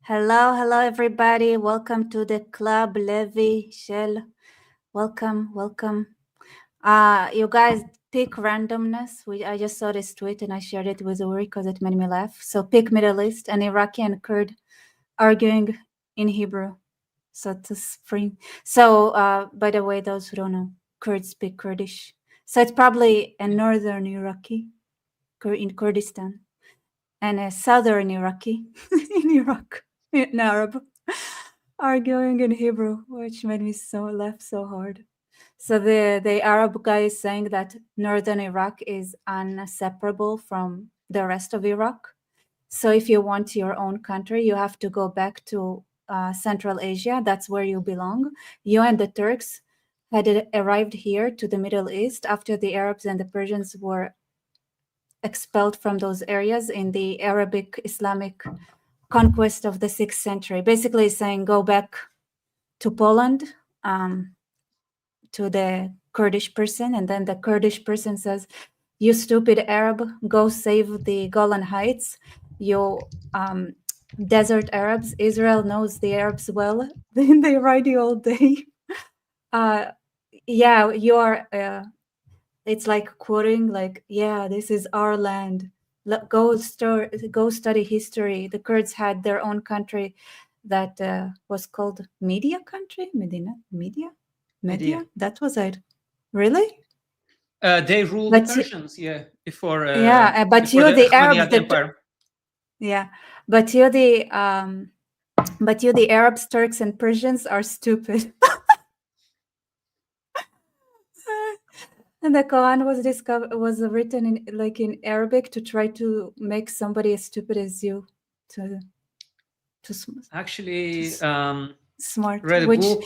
Hello, everybody. Welcome to the Club Levi Shell. Welcome. You guys pick randomness. I just saw this tweet and I shared it with Uri because it made me laugh. So pick Middle East and Iraqi and Kurd arguing in Hebrew. So to spring. So by the way, those who don't know, Kurds speak Kurdish. So it's probably a northern Iraqi in Kurdistan and a southern Iraqi in Iraq. In Arab, arguing in Hebrew, which made me laugh so hard. So the Arab guy is saying that northern Iraq is inseparable from the rest of Iraq. So if you want your own country, you have to go back to Central Asia. That's where you belong. You and the Turks had arrived here to the Middle East after the Arabs and the Persians were expelled from those areas in the Arabic Islamic conquest of the 6th century, basically saying go back to Poland, to the Kurdish person, and then the Kurdish person says, you stupid Arab, go save the Golan Heights. You desert Arabs, Israel knows the Arabs well, then they ride you all day. Yeah, you are, it's like quoting like, yeah, this is our land. Go study history. The Kurds had their own country that was called Media country, Media. That was it. Really? They ruled the Persians, before. But before you're the Arabs. Empire. But you're the Arabs, Turks, and Persians are stupid. And the Quran was written in Arabic to try to make somebody as stupid as you actually smart, read a book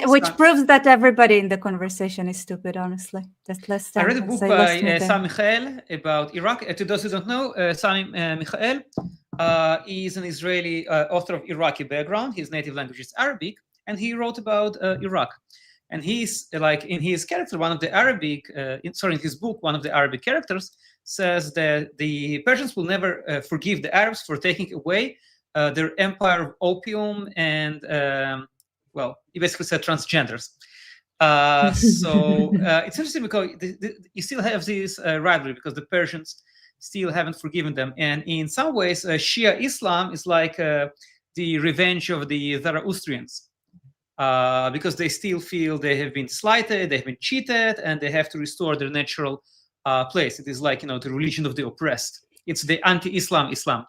which proves that everybody in the conversation is stupid. Honestly, that's less. I read a book by Sami Michael about Iraq. To those who don't know, Sami Michael is an Israeli author of Iraqi background. His native language is Arabic, and he wrote about Iraq. And he's like in his character, in his book, one of the Arabic characters says that the Persians will never forgive the Arabs for taking away their empire of opium and, he basically said transgenders. So it's interesting because you still have this rivalry because the Persians still haven't forgiven them. And in some ways, Shia Islam is like the revenge of the Zoroastrians. Because they still feel they have been slighted, they have been cheated, and they have to restore their natural place. It is like, the religion of the oppressed. It's the anti-Islam Islam.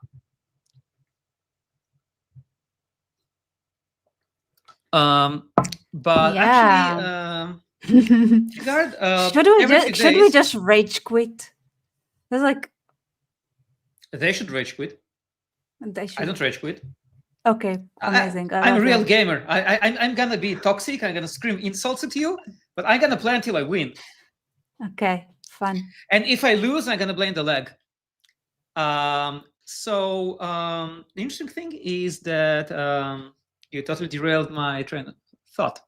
But actually, should we just rage quit? It's like they should rage quit. I don't rage quit. Okay, amazing. I'm a real gamer. I'm gonna be toxic. I'm gonna scream insults at you, but I'm gonna play until I win. Okay, fun. And if I lose, I'm gonna blame the lag. The interesting thing is that you totally derailed my train of thought.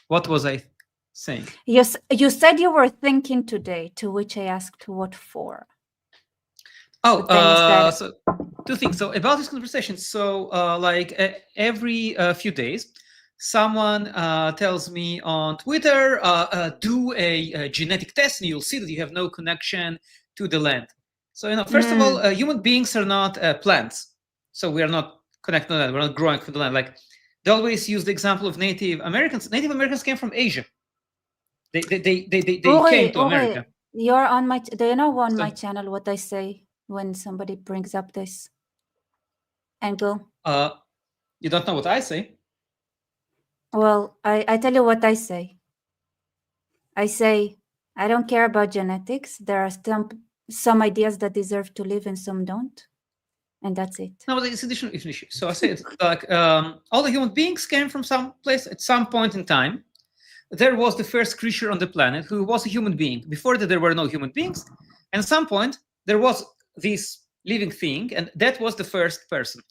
What was I saying? Yes, you said you were thinking today, to which I asked what for. So two things. So about this conversation, every few days, someone tells me on Twitter, do a genetic test and you'll see that you have no connection to the land. So, first of all, human beings are not plants. So we are not connected to the land. We're not growing from the land. Like they always use the example of Native Americans. Native Americans came from Asia. They came to America. You're on my. Do you know on my channel what I say when somebody brings up this angle? You don't know what I say? Well, I tell you what I say. I say, I don't care about genetics. There are some ideas that deserve to live and some don't. And that's it. No, but it's an issue. So I say it's like all the human beings came from some place at some point in time. There was the first creature on the planet who was a human being. Before that, there were no human beings. And at some point, there was this living thing, and that was the first person.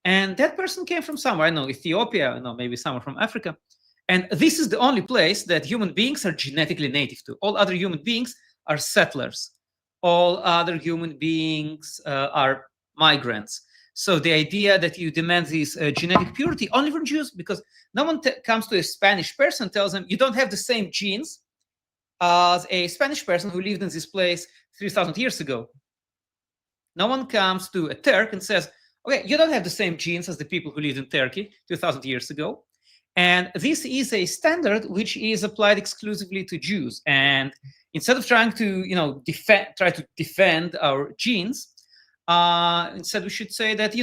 And that person came from somewhere, I know, Ethiopia, maybe somewhere from Africa. And this is the only place that human beings are genetically native to. All other human beings are settlers. All other human beings are migrants. So the idea that you demand this genetic purity only from Jews, because no one comes to a Spanish person and tells them you don't have the same genes as a Spanish person who lived in this place 3,000 years ago. No one comes to a Turk and says, okay, you don't have the same genes as the people who lived in Turkey 2,000 years ago. And this is a standard which is applied exclusively to Jews. And instead of trying to, try to defend our genes, instead we should say that,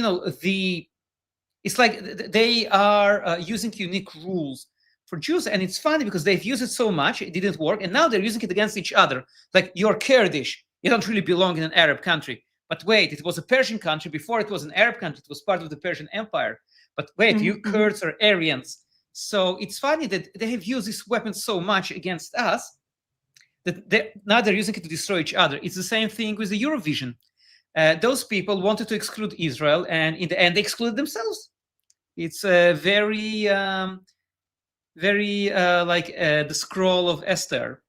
it's like they are using unique rules for Jews. And it's funny because they've used it so much, it didn't work. And now they're using it against each other. Like, you're Kurdish, you don't really belong in an Arab country. But wait, it was a Persian country. Before it was an Arab country, it was part of the Persian Empire. But wait, you Kurds are Aryans. So it's funny that they have used this weapon so much against us that now they're using it to destroy each other. It's the same thing with the Eurovision. Those people wanted to exclude Israel, and in the end, they excluded themselves. It's very like the scroll of Esther,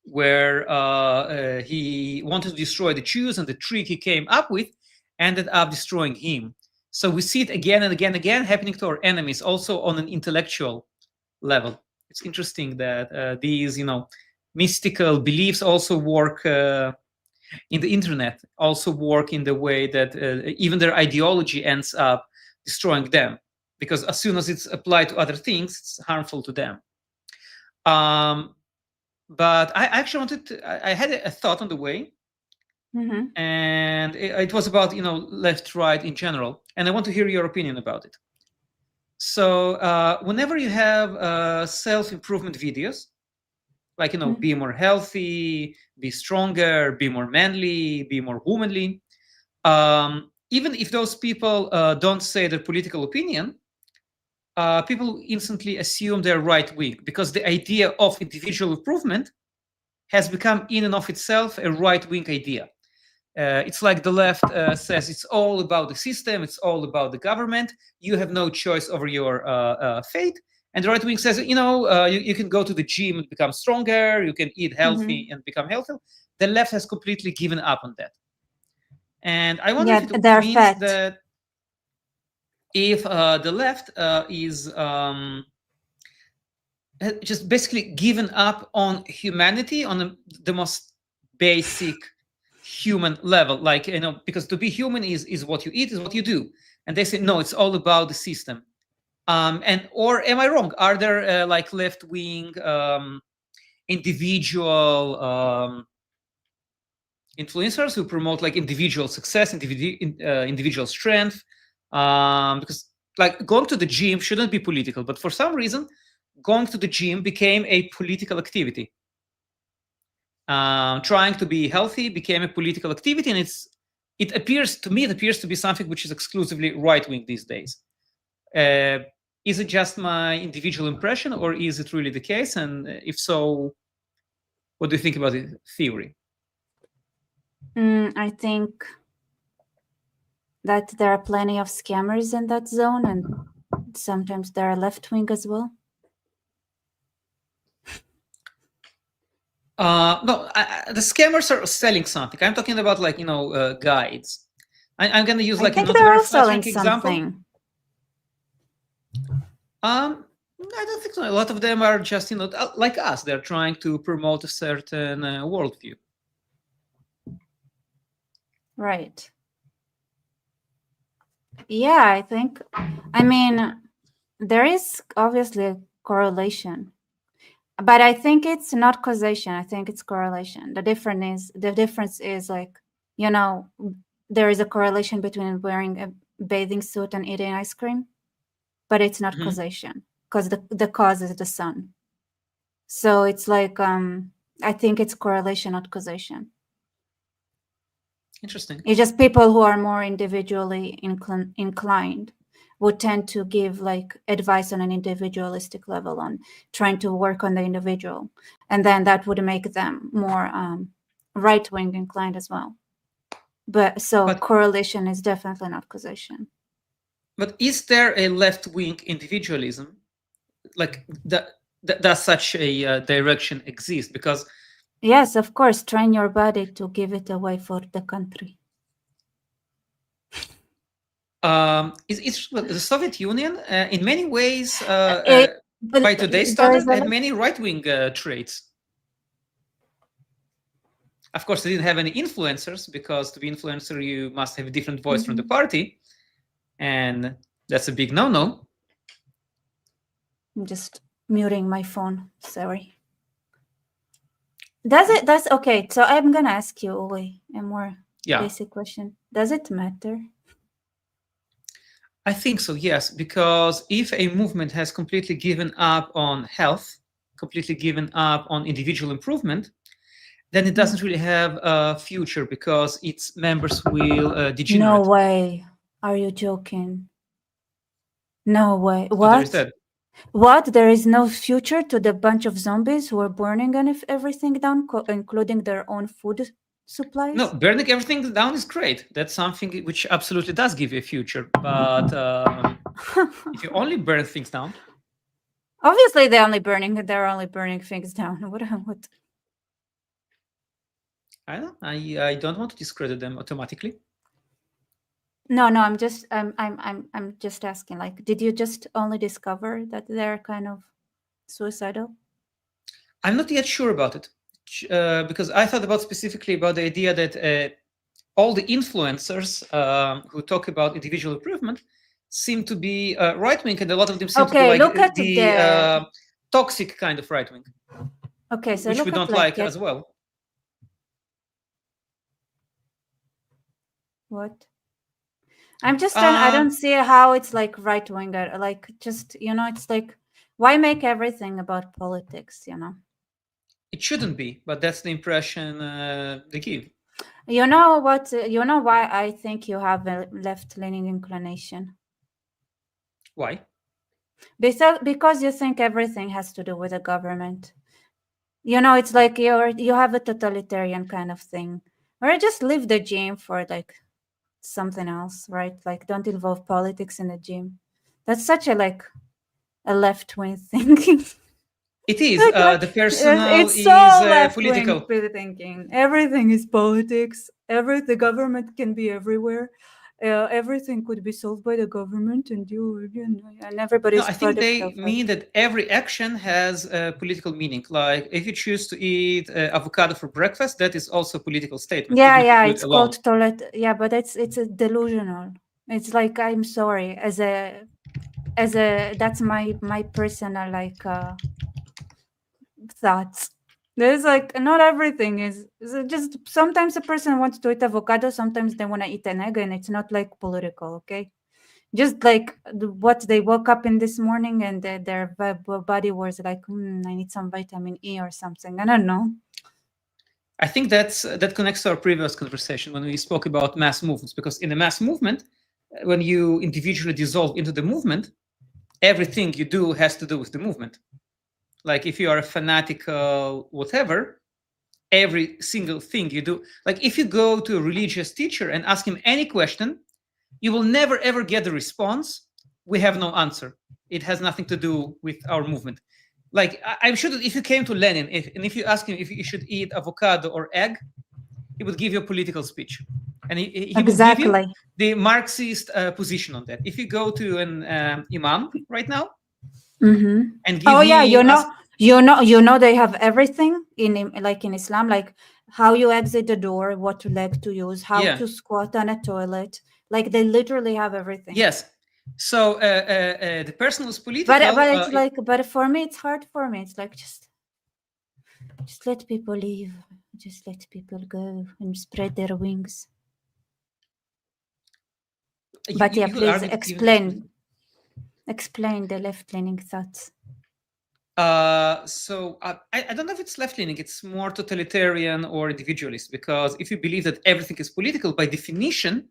where he wanted to destroy the Jews, and the trick he came up with ended up destroying him. So we see it again and again and again happening to our enemies, also on an intellectual level. It's interesting that these, mystical beliefs also work in the internet, also work in the way that even their ideology ends up destroying them, because as soon as it's applied to other things, it's harmful to them. But I actually I had a thought on the way, and it was about, left, right in general, and I want to hear your opinion about it. So whenever you have self-improvement videos, like, be more healthy, be stronger, be more manly, be more womanly, even if those people don't say their political opinion, people instantly assume they're right-wing, because the idea of individual improvement has become in and of itself a right-wing idea. It's like the left says it's all about the system, it's all about the government, you have no choice over your fate. And the right wing says, you can go to the gym and become stronger, you can eat healthy and become healthy. The left has completely given up on that. And I wonder if it means that if the left is just basically given up on humanity on the most basic human level, like, because to be human is what you eat, is what you do. And they say, no, it's all about the system. Or am I wrong? Are there like left-wing individual influencers who promote like individual success, individual strength? Because like going to the gym shouldn't be political, but for some reason, going to the gym became a political activity. Trying to be healthy became a political activity, and it appears to be something which is exclusively right-wing these days. Is it just my individual impression, or is it really the case? And if so, what do you think about the theory? I think that there are plenty of scammers in that zone, and sometimes there are left-wing as well. No, the scammers are selling something. I'm talking about like, guides. I'm going to use like another very selling example. I don't think so. A lot of them are just, like us. They're trying to promote a certain worldview. Right. Yeah, I mean, there is obviously a correlation, but I think it's not causation. I think it's correlation. The difference is like, there is a correlation between wearing a bathing suit and eating ice cream, but it's not causation, because the cause is the sun. So it's like, I think it's correlation, not causation. Interesting. It's just people who are more individually inclined would tend to give like advice on an individualistic level, on trying to work on the individual, and then that would make them more right-wing inclined as well. But correlation is definitely not causation. But is there a left-wing individualism? Like does such a direction exist? Because yes, of course, train your body to give it away for the country. It's the Soviet Union, in many ways, But by today's there is standard, a had many right-wing traits. Of course, they didn't have any influencers, because to be influencer, you must have a different voice from the party. And that's a big no-no. I'm just muting my phone. Sorry. That's okay. So I'm gonna ask you a more basic question. Does it matter? I think so, yes, because if a movement has completely given up on health, completely given up on individual improvement, then it doesn't really have a future, because its members will degenerate. No way. Are you joking? No way. So what? there is that. What? There is no future to the bunch of zombies who are burning everything down, including their own food supplies? No, burning everything down is great. That's something which absolutely does give you a future. But if you only burn things down, obviously they're only burning things down. What? I don't know. I don't want to discredit them automatically. No, I'm just asking. Like, did you just only discover that they're kind of suicidal? I'm not yet sure about it, because I thought specifically about the idea that all the influencers who talk about individual improvement seem to be right-wing, and a lot of them seem to be like the toxic kind of right-wing. Okay, so which we don't like as well. What? I'm just I don't see how it's like right-wing, like just, it's like, why make everything about politics, It shouldn't be, but that's the impression they give. You know what? You know why I think you have a left-leaning inclination? Why? Because you think everything has to do with the government. It's like you have a totalitarian kind of thing, or just leave the gym for like something else, right? Like, don't involve politics in the gym. That's such a left-wing thinking. It is. The personal it's so is political. Thinking. Everything is politics. The government can be everywhere. Everything could be solved by the government, and and everybody's. No, I think they mean that every action has a political meaning. Like, if you choose to eat avocado for breakfast, that is also a political statement. Yeah, it's called toilet. Yeah, but it's a delusional. It's like, I'm sorry, as a that's my personal thoughts. There's not everything is just, sometimes a person wants to eat avocado, sometimes they want to eat an egg, and it's not like political, okay? Just like what they woke up in this morning and their body was like, I need some vitamin E or something. I don't know. I think that connects to our previous conversation when we spoke about mass movements, because in a mass movement, when you individually dissolve into the movement, everything you do has to do with the movement. Like, if you are a fanatical whatever, every single thing you do, like if you go to a religious teacher and ask him any question, you will never ever get the response, we have no answer. It has nothing to do with our movement. Like, I'm sure that if you came to Lenin and if you ask him if you should eat avocado or egg, he would give you a political speech, and he exactly. would give you the Marxist position on that. If you go to an imam right now, and give they have everything in Islam, like how you exit the door, what leg to use, how to squat on a toilet. Like, they literally have everything. Yes. So the person was political. But it's but for me, it's hard for me. It's like, just let people leave. Just let people go and spread their wings. But please explain the left-leaning thoughts. So I don't know if it's left-leaning. It's more totalitarian or individualist, because if you believe that everything is political, by definition,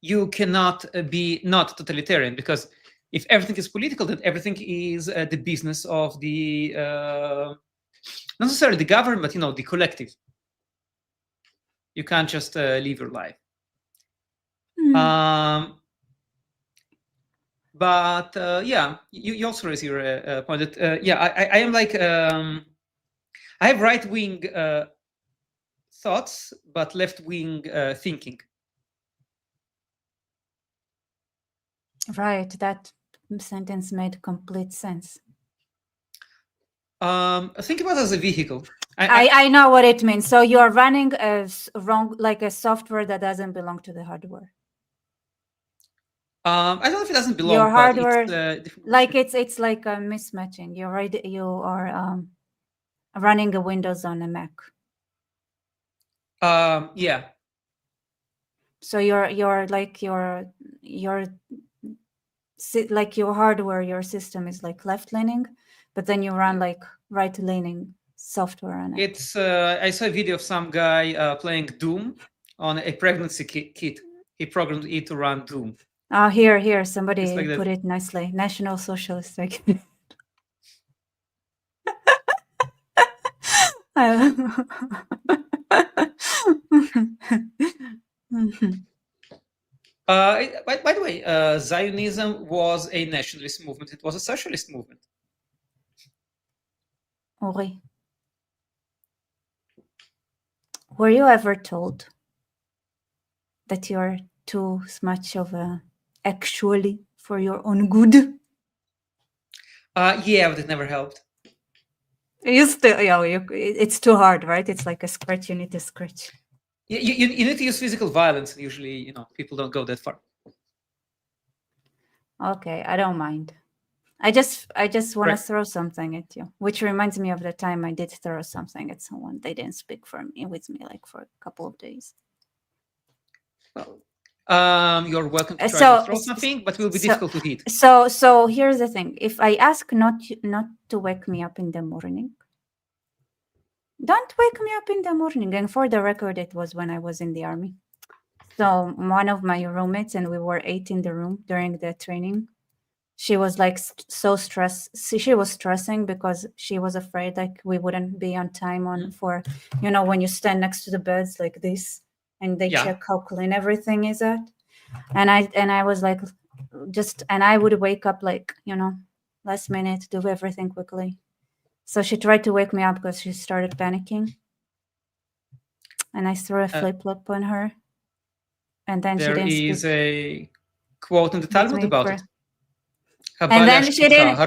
you cannot be not totalitarian, because if everything is political, then everything is the business of the not necessarily the government, but the collective. You can't just live your life. But yeah, you also raise your point that I am like I have right-wing thoughts but left-wing thinking. Right, that sentence made complete sense. Think about it as a vehicle. I know what it means. So you are running a like a software that doesn't belong to the hardware. I don't know if it doesn't belong, Your hardware, but it's like it's like a mismatching. You are running a Windows on a Mac. Yeah. So you're like your like your hardware, your system is like left leaning, but then you run like right leaning software on it. It's I saw a video of some guy playing Doom on a pregnancy kit. He programmed it to run Doom. Oh, here, somebody like put it nicely. National Socialist. Like by the way, Zionism was a nationalist movement. It was a socialist movement. Ori, were you ever told that you're too much of a actually for your own good? Yeah, but it never helped. You still, it's too hard, right? It's like a scratch. You need to scratch. You need to use physical violence. Usually, people don't go that far. Okay, I don't mind. I just want to throw something at you, which reminds me of the time I did throw something at someone. They didn't speak with me like for a couple of days. Well, you're welcome to try to throw something, but it will be difficult to hit. So here's the thing: if I ask not to wake me up in the morning, don't wake me up in the morning. And for the record, it was when I was in the army. So one of my roommates, and we were 8 in the room during the training. She was like so stressed. She was stressing because she was afraid like we wouldn't be on time for, when you stand next to the beds like this and they check how clean everything is at. And I was like, and I would wake up like, last minute, do everything quickly. So she tried to wake me up because she started panicking. And I threw a flip-flop on her. And then there she didn't is a quote in the Talmud about it. And then she didn't.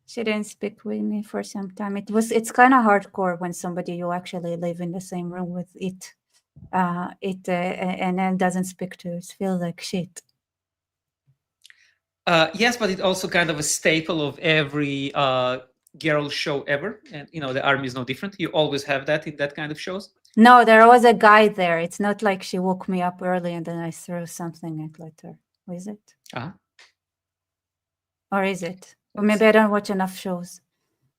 She didn't speak with me for some time. It's kind of hardcore when somebody you actually live in the same room with and then doesn't speak to you. It feels like shit. Yes, but it's also kind of a staple of every girl show ever, and the army is no different. You always have that in that kind of shows. No, there was a guy there. It's not like she woke me up early and then I threw something at her. Is it? Or is it? Or maybe I don't watch enough shows.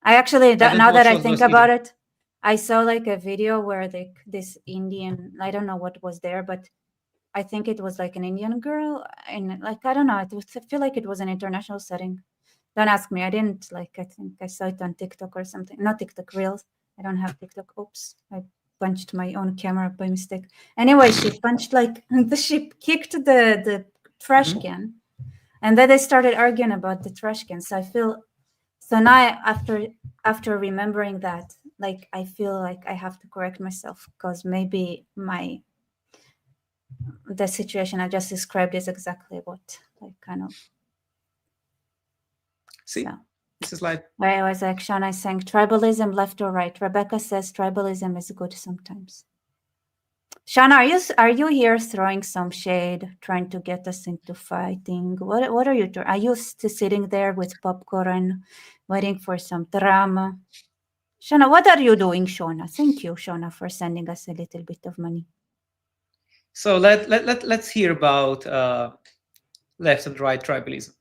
I actually, now that I think about it, I saw like a video where this Indian, I don't know what was there, but I think it was like an Indian girl. And like, I don't know, I feel like it was an international setting. Don't ask me. I didn't I think I saw it on TikTok or something. Not TikTok, Reels. I don't have TikTok. Oops. I punched my own camera by mistake. Anyway, she punched she kicked the trash can. And then they started arguing about the trash can. So I feel, so now after remembering that, like, I feel like I have to correct myself because maybe the situation I just described is exactly what, like, kind of. See, so. This is like. I was like, Shana is saying tribalism left or right. Rebecca says tribalism is good sometimes. Shana, are you here throwing some shade, trying to get us into fighting? What are you doing? Are you sitting there with popcorn, waiting for some drama? Shana, what are you doing, Shona? Thank you, Shona, for sending us a little bit of money. So let's hear about left and right tribalism.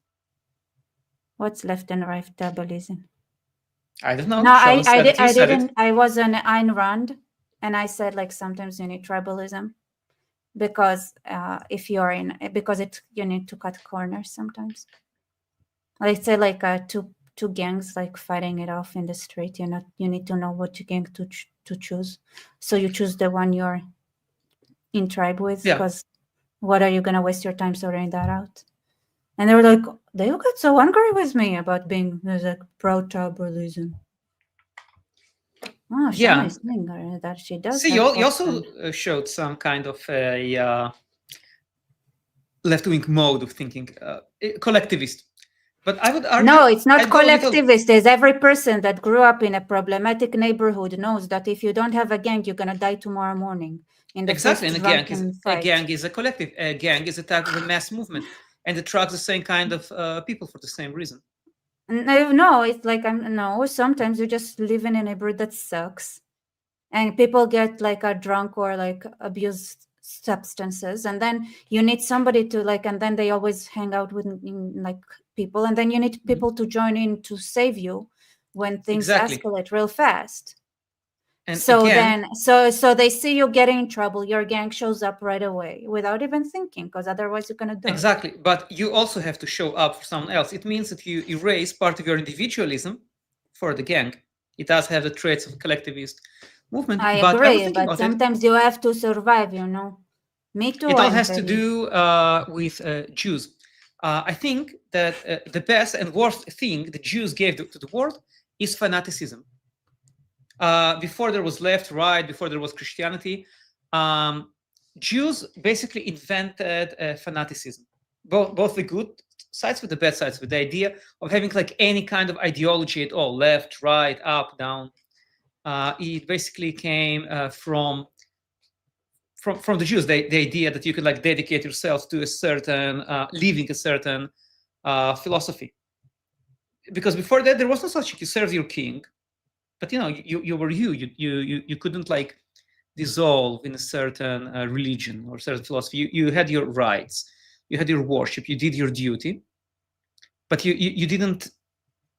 What's left and right tribalism? I don't know. No, I didn't. I was on Ayn Rand, and I said like sometimes you need tribalism because if you're because you need to cut corners sometimes. Let's say like two gangs like fighting it off in the street. You need to know what gang to choose. So you choose the one you're in tribe with, because what are you gonna waste your time sorting that out? And they were like, they got so angry with me about being like pro-tribalism. Oh, Shana is saying that she does. See, you also showed some kind of a left-wing mode of thinking, collectivist. But I would argue... No, it's not collectivist. It's every person that grew up in a problematic neighborhood knows that if you don't have a gang, you're going to die tomorrow morning. In the exactly, first and a gang is a collective. A gang is a type of a mass movement, and it attracts the same kind of people for the same reason. No, it's like, no, sometimes you just live in a neighborhood that sucks. And people get like a drunk or like abuse substances, and then you need somebody to like, and then they always hang out with like people, and then you need people to join in to save you when things escalate real fast. And so again, then so they see you getting in trouble, your gang shows up right away without even thinking, because otherwise you're going to do exactly it. But you also have to show up for someone else. It means that you erase part of your individualism for the gang. It does have the traits of collectivist movement. I agree, but sometimes you have to survive, you know. Me too. It all has to do with Jews. I think that the best and worst thing the Jews gave to the world is fanaticism. Before there was left, right, before there was Christianity, Jews basically invented fanaticism, both the good sides with the bad sides, with the idea of having like any kind of ideology at all, left, right, up, down. It basically came from the Jews, the idea that you could like dedicate yourself to a certain living a certain philosophy. Because before that there was no such thing. You served your king, but you know you were you couldn't like dissolve in a certain religion or certain philosophy. You had your rights, you had your worship, you did your duty, but you didn't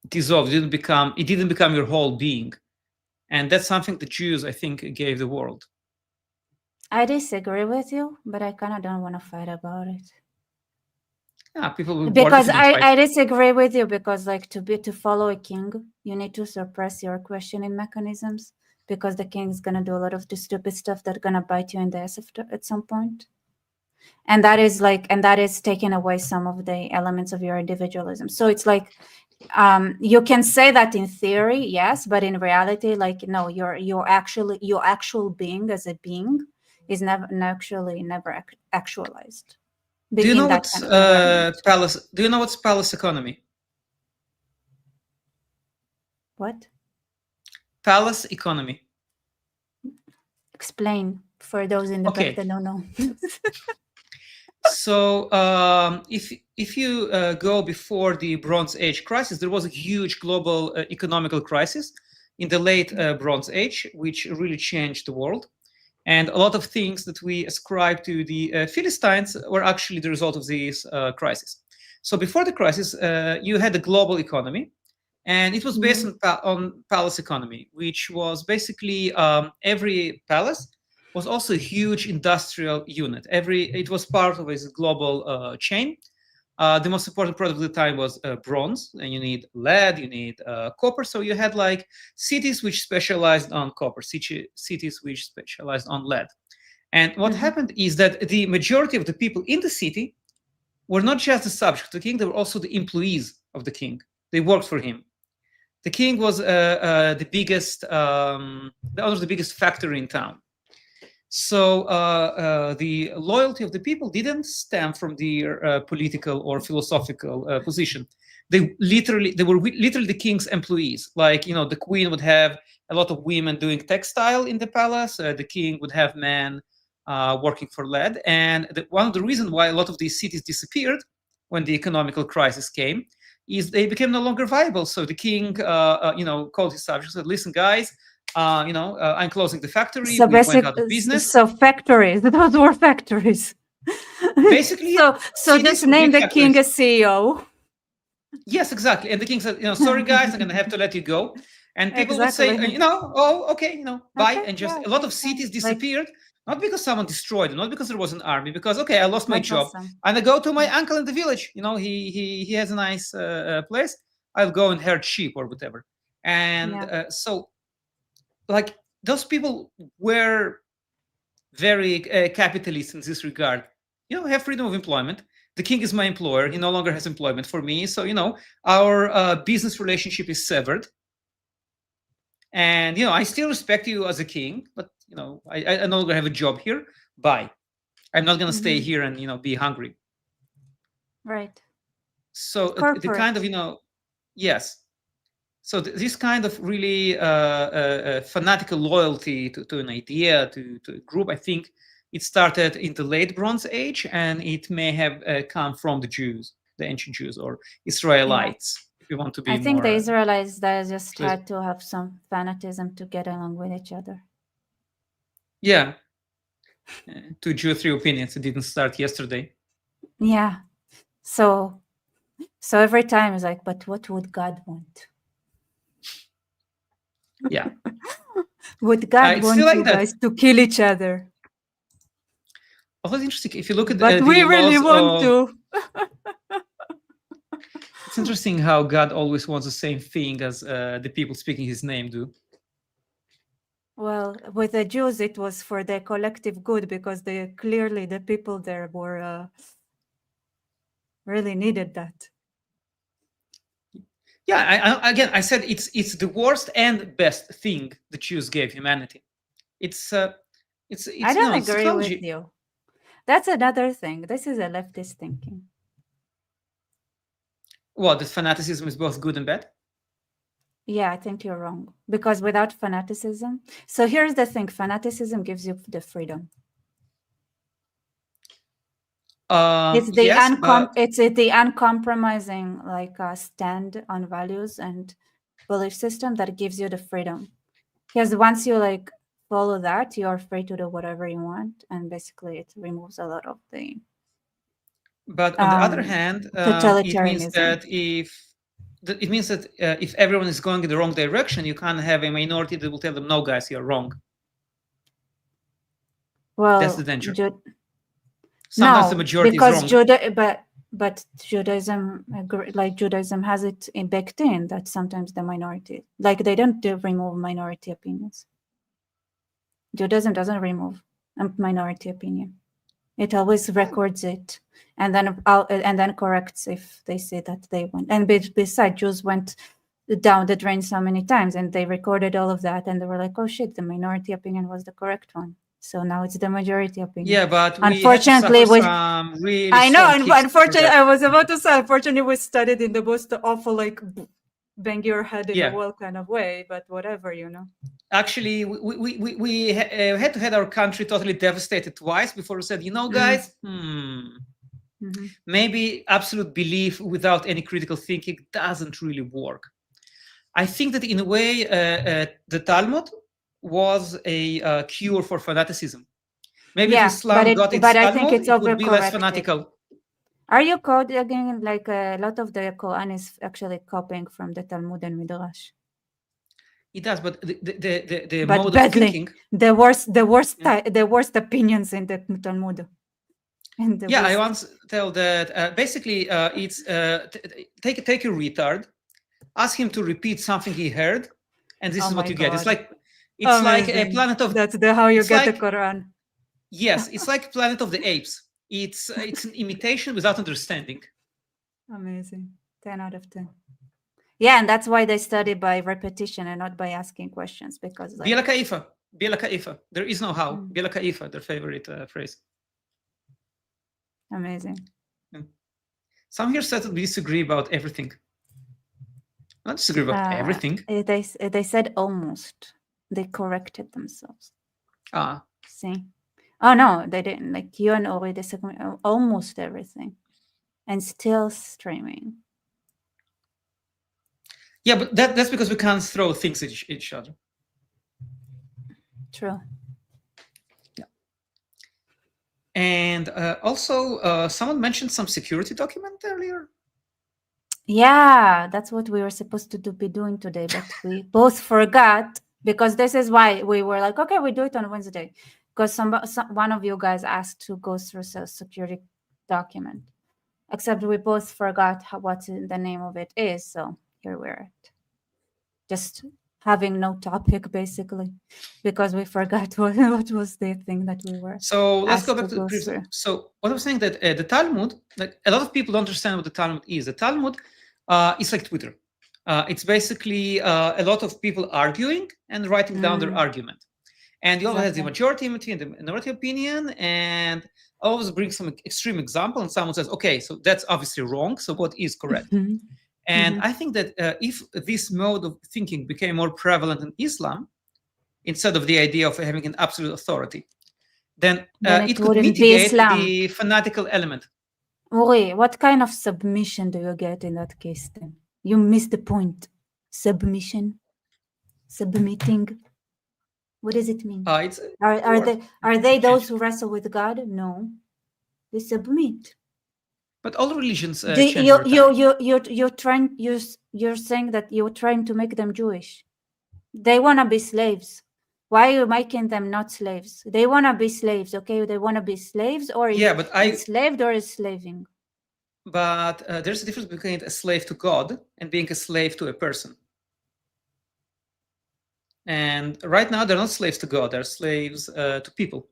dissolve. It didn't become your whole being. And that's something the Jews, I think, gave the world. I disagree with you, but I kind of don't want to fight about it. Yeah, people will because I disagree with you, because like to follow a king, you need to suppress your questioning mechanisms, because the king is gonna do a lot of the stupid stuff that's gonna bite you in the ass at some point. And that is taking away some of the elements of your individualism. So it's like, you can say that in theory, yes, but in reality, like, no, your actual being as a being is never actualized. Do you know what's palace? Do you know what's palace economy? What? Palace economy. Explain for those in the back that don't know. So if you go before the Bronze Age crisis, there was a huge global economical crisis in the late Bronze Age, which really changed the world. And a lot of things that we ascribe to the Philistines were actually the result of this crisis. So before the crisis, you had a global economy, and it was based on palace economy, which was basically every palace was also a huge industrial unit. It was part of a global chain. The most important product at the time was bronze, and you need lead, you need copper. So you had like cities which specialized on copper, cities which specialized on lead. And what happened is that the majority of the people in the city were not just the subjects of the king, they were also the employees of the king. They worked for him. The king was the biggest, the owner of the biggest factory in town. So the loyalty of the people didn't stem from their political or philosophical position. They were literally the king's employees. Like, you know, the queen would have a lot of women doing textile in the palace. The king would have men working for lead. And one of the reasons why a lot of these cities disappeared when the economical crisis came is they became no longer viable. So the king, called his subjects and said, "Listen, guys, I'm closing the factory. So we went out of business." So factories, those were factories. Basically, so just name the king a CEO. Yes, exactly. And the king said, "Sorry, guys, I'm going to have to let you go." And people would say, "Oh, okay, bye." Okay, and just a lot of cities disappeared, not because someone destroyed them, not because there was an army, because, okay, I lost my job. And I go to my uncle in the village. He has a nice place. I'll go and herd sheep or whatever. And so, like, those people were very capitalist in this regard. Have freedom of employment. The king is my employer. He no longer has employment for me. So, our business relationship is severed. And, I still respect you as a king, but, I no longer have a job here. Bye. I'm not going to stay here and, be hungry. Right. So the kind of, yes. So this kind of really fanatical loyalty to an idea, to a group, I think it started in the late Bronze Age, and it may have come from the Jews, the ancient Jews or Israelites, if you want to be I think more. the Israelites that just had to have some fanatism to get along with each other. Yeah. 2 Jew, 3 opinions. It didn't start yesterday. Yeah. So every time it's like, but what would God want? Yeah. Would God want you guys to kill each other? Oh, that's interesting. If you look at but we really want to. It's interesting how God always wants the same thing as the people speaking his name do. Well, with the Jews, it was for their collective good, because clearly the people there were really needed that. Yeah, I said it's the worst and best thing the Jews gave humanity. It's I don't agree with you. That's another thing. This is a leftist thinking. What, that fanaticism is both good and bad? Yeah, I think you're wrong. Because without fanaticism, so here's the thing: fanaticism gives you the freedom. It's the it's the uncompromising stand on values and belief system that gives you the freedom. Because once you follow that, you're free to do whatever you want, and basically it removes a lot of the. But on the other hand, it means that if everyone is going in the wrong direction, you can't have a minority that will tell them, "No, guys, you're wrong." Well, that's the danger. Sometimes the majority because is wrong. But Judaism, Judaism has it baked in that sometimes the minority, they don't remove minority opinions. Judaism doesn't remove a minority opinion. It always records it and then corrects if they say that they went. And besides, Jews went down the drain so many times, and they recorded all of that, and they were like, "Oh shit, the minority opinion was the correct one." So now it's the majority opinion. Yeah, but unfortunately, really I know. Unfortunately, I was about to say, unfortunately, we studied in the most awful, bang your head in the wall kind of way. But whatever, Actually, we had to have our country totally devastated twice before we said, guys, maybe absolute belief without any critical thinking doesn't really work. I think that in a way, the Talmud was a cure for fanaticism. Maybe if Islam got its Talmud, it would be less fanatical. Are you again, a lot of the Quran is actually copying from the Talmud and Midrash? It does, but the mode of thinking, the worst opinions in the Talmud. I once tell that basically it's take a retard, ask him to repeat something he heard, and this is what you get. It's like a Planet of. That's how you get the Quran. Yes, it's like Planet of the Apes. It's an imitation without understanding. Amazing. 10 out of 10. Yeah, and that's why they study by repetition and not by asking questions, because Bila Kaifa. There is no how. Bila Kaifa, their favorite phrase. Amazing. Some here said we disagree about everything. Not disagree about everything. They said almost. They corrected themselves. See? Oh no, they didn't. You and Ori disagree almost everything, and still streaming. Yeah, but that's because we can't throw things at each other. True. Yeah. And also, someone mentioned some security document earlier. Yeah, that's what we were supposed to be doing today, but we both forgot, because this is why we were like, okay, we do it on Wednesday, because one of you guys asked to go through a security document, except we both forgot what the name of it is. So here we're at, just having no topic basically, because we forgot what was the thing that we were. So let's go back to the previous. So what I was saying, that the Talmud, a lot of people don't understand what the Talmud is. The Talmud is like Twitter. It's basically a lot of people arguing and writing down their argument. And you also have the majority and the minority opinion. And always bring some extreme example, and someone says, okay, so that's obviously wrong. So what is correct? And I think that if this mode of thinking became more prevalent in Islam, instead of the idea of having an absolute authority, then it could mitigate the fanatical element. Uri, what kind of submission do you get in that case then? You missed the point. Submission? Submitting? What does it mean? Are they those who wrestle with God? No. They submit. But all religions you're saying that you're trying to make them Jewish. They want to be slaves. Why are you making them not slaves? They want to be slaves, okay? They want to be slaves or enslaved or enslaving. But there's a difference between a slave to God and being a slave to a person. And right now, they're not slaves to God. They're slaves to people.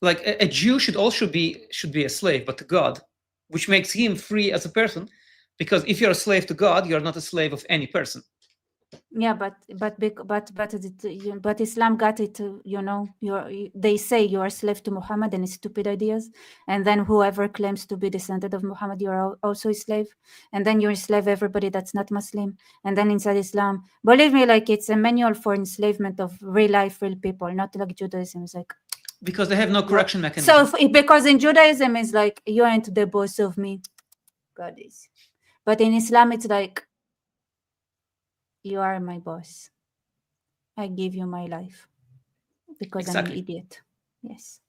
Like a Jew should be a slave, but to God, which makes him free as a person. Because if you're a slave to God, you're not a slave of any person. Yeah, but Islam got it. They say you are a slave to Muhammad and his stupid ideas, and then whoever claims to be descendant of Muhammad, you are also a slave, and then you enslave everybody that's not Muslim, and then inside Islam, believe me, like it's a manual for enslavement of real life, real people, not like Judaism. It's like because they have no correction mechanism. So because in Judaism it's like you ain't the boss of me, God is, but in Islam it's like, you are my boss. I give you my life because I'm an idiot. Yes.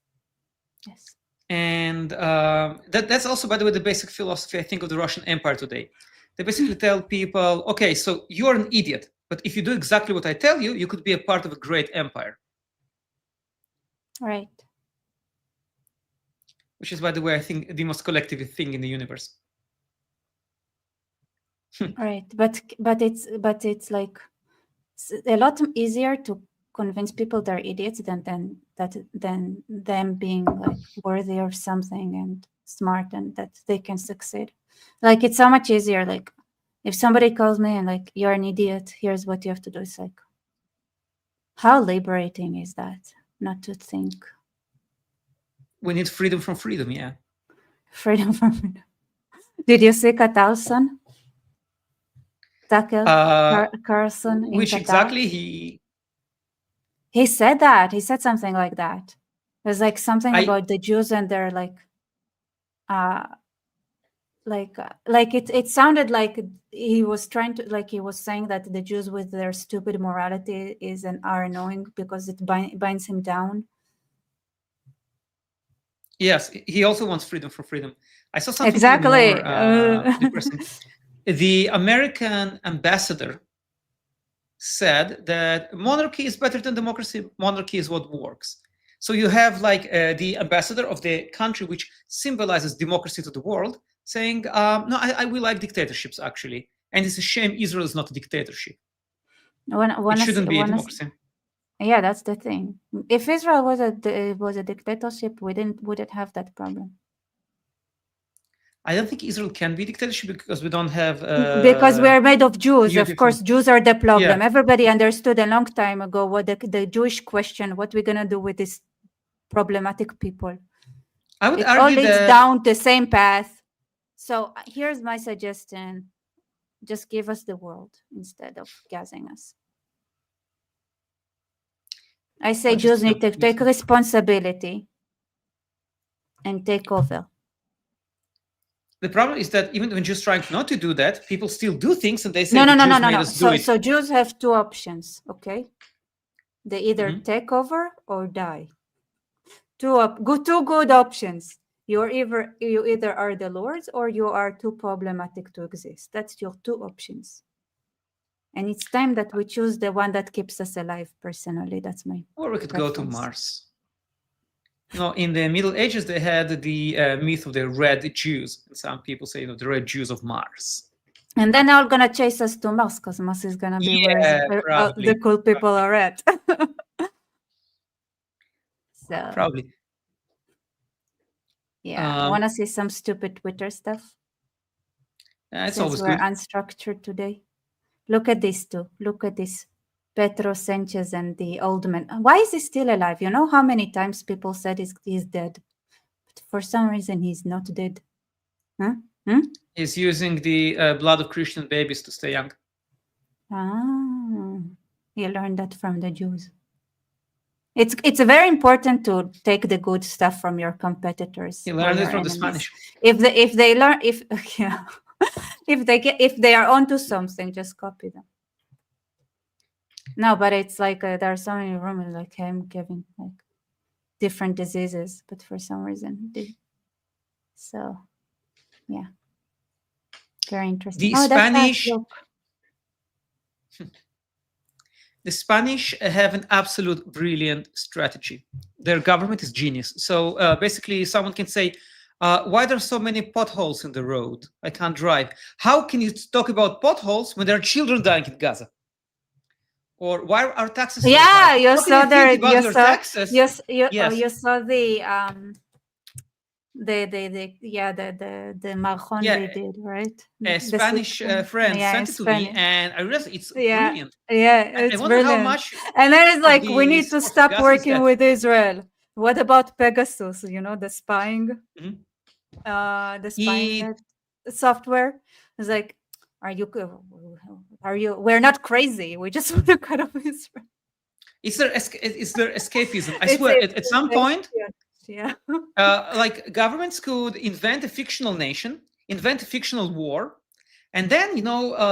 And that's also, by the way, the basic philosophy, I think, of the Russian Empire today. They basically tell people, okay, so you're an idiot, but if you do exactly what I tell you, you could be a part of a great empire. Right. Which is, by the way, I think the most collective thing in the universe. Right, but it's like a lot easier to convince people they're idiots than them being like worthy or something and smart and that they can succeed. Like it's so much easier. Like if somebody calls me and like, you're an idiot, here's what you have to do. It's like, how liberating is that? Not to think. We need freedom from freedom, yeah. Freedom from freedom. Did you see Catalson? Carlson. Which exactly he said that. He said something like that. There's like something about the Jews and they're like it sounded like he was trying to, like he was saying that the Jews with their stupid morality are annoying because it binds him down. Yes, he also wants freedom for freedom. I saw something exactly. Depressing. The American ambassador said that monarchy is better than democracy. Monarchy is what works. So you have like the ambassador of the country which symbolizes democracy to the world saying, no, we like dictatorships actually. And it's a shame Israel is not a dictatorship. It shouldn't be a democracy. Yeah, that's the thing. If Israel was a dictatorship, we wouldn't have that problem. I don't think Israel can be dictatorship because we don't have... because we are made of Jews. Of course, Jews are the problem. Yeah. Everybody understood a long time ago what the Jewish question, what we're going to do with this problematic people. I would argue that... all leads down the same path. So here's my suggestion. Just give us the world instead of gassing us. I say Jews need to take responsibility and take over. The problem is that even when Jews trying not to do that, people still do things and they say no. So Jews have two options, okay? They either take over or die. Two good options. You either are the Lord's or you are too problematic to exist. That's your two options. And it's time that we choose the one that keeps us alive, personally. That's my Or we could go to Mars. No, in the Middle Ages, they had the myth of the red Jews. And some people say, the red Jews of Mars. And then they're all going to chase us to Mars because Mars is going to be where the cool people are at. So, probably. Yeah, I want to see some stupid Twitter stuff. It's always we're unstructured today. Look at this too. Look at this Pedro Sanchez and the old man. Why is he still alive? You know how many times people said he's dead? But for some reason, he's not dead. Huh? He's using the blood of Christian babies to stay young. Ah, you learned that from the Jews. It's very important to take the good stuff from your competitors. He learned it from the Spanish. If they learn yeah, if they are onto something, just copy them. No, but it's like there are so many rumors like him giving like different diseases, but for some reason did. So yeah, very interesting. The Spanish have an absolute brilliant strategy. Their government is genius. So basically, someone can say, why there are so many potholes in the road? I can't drive. How can you talk about potholes when there are children dying in Gaza? Or why are taxes so high? You saw there. You saw the Marjon they did, right? A Spanish friend sent it to me, and I realized it's brilliant. Yeah, it's brilliant. How much and then it's like, we need to stop working with Israel. What about Pegasus? You know, the spying, the spying software. It's like, are you? We're not crazy. We just want to cut off Israel. It's their escapism. I swear, at some point, like governments could invent a fictional nation, invent a fictional war, and then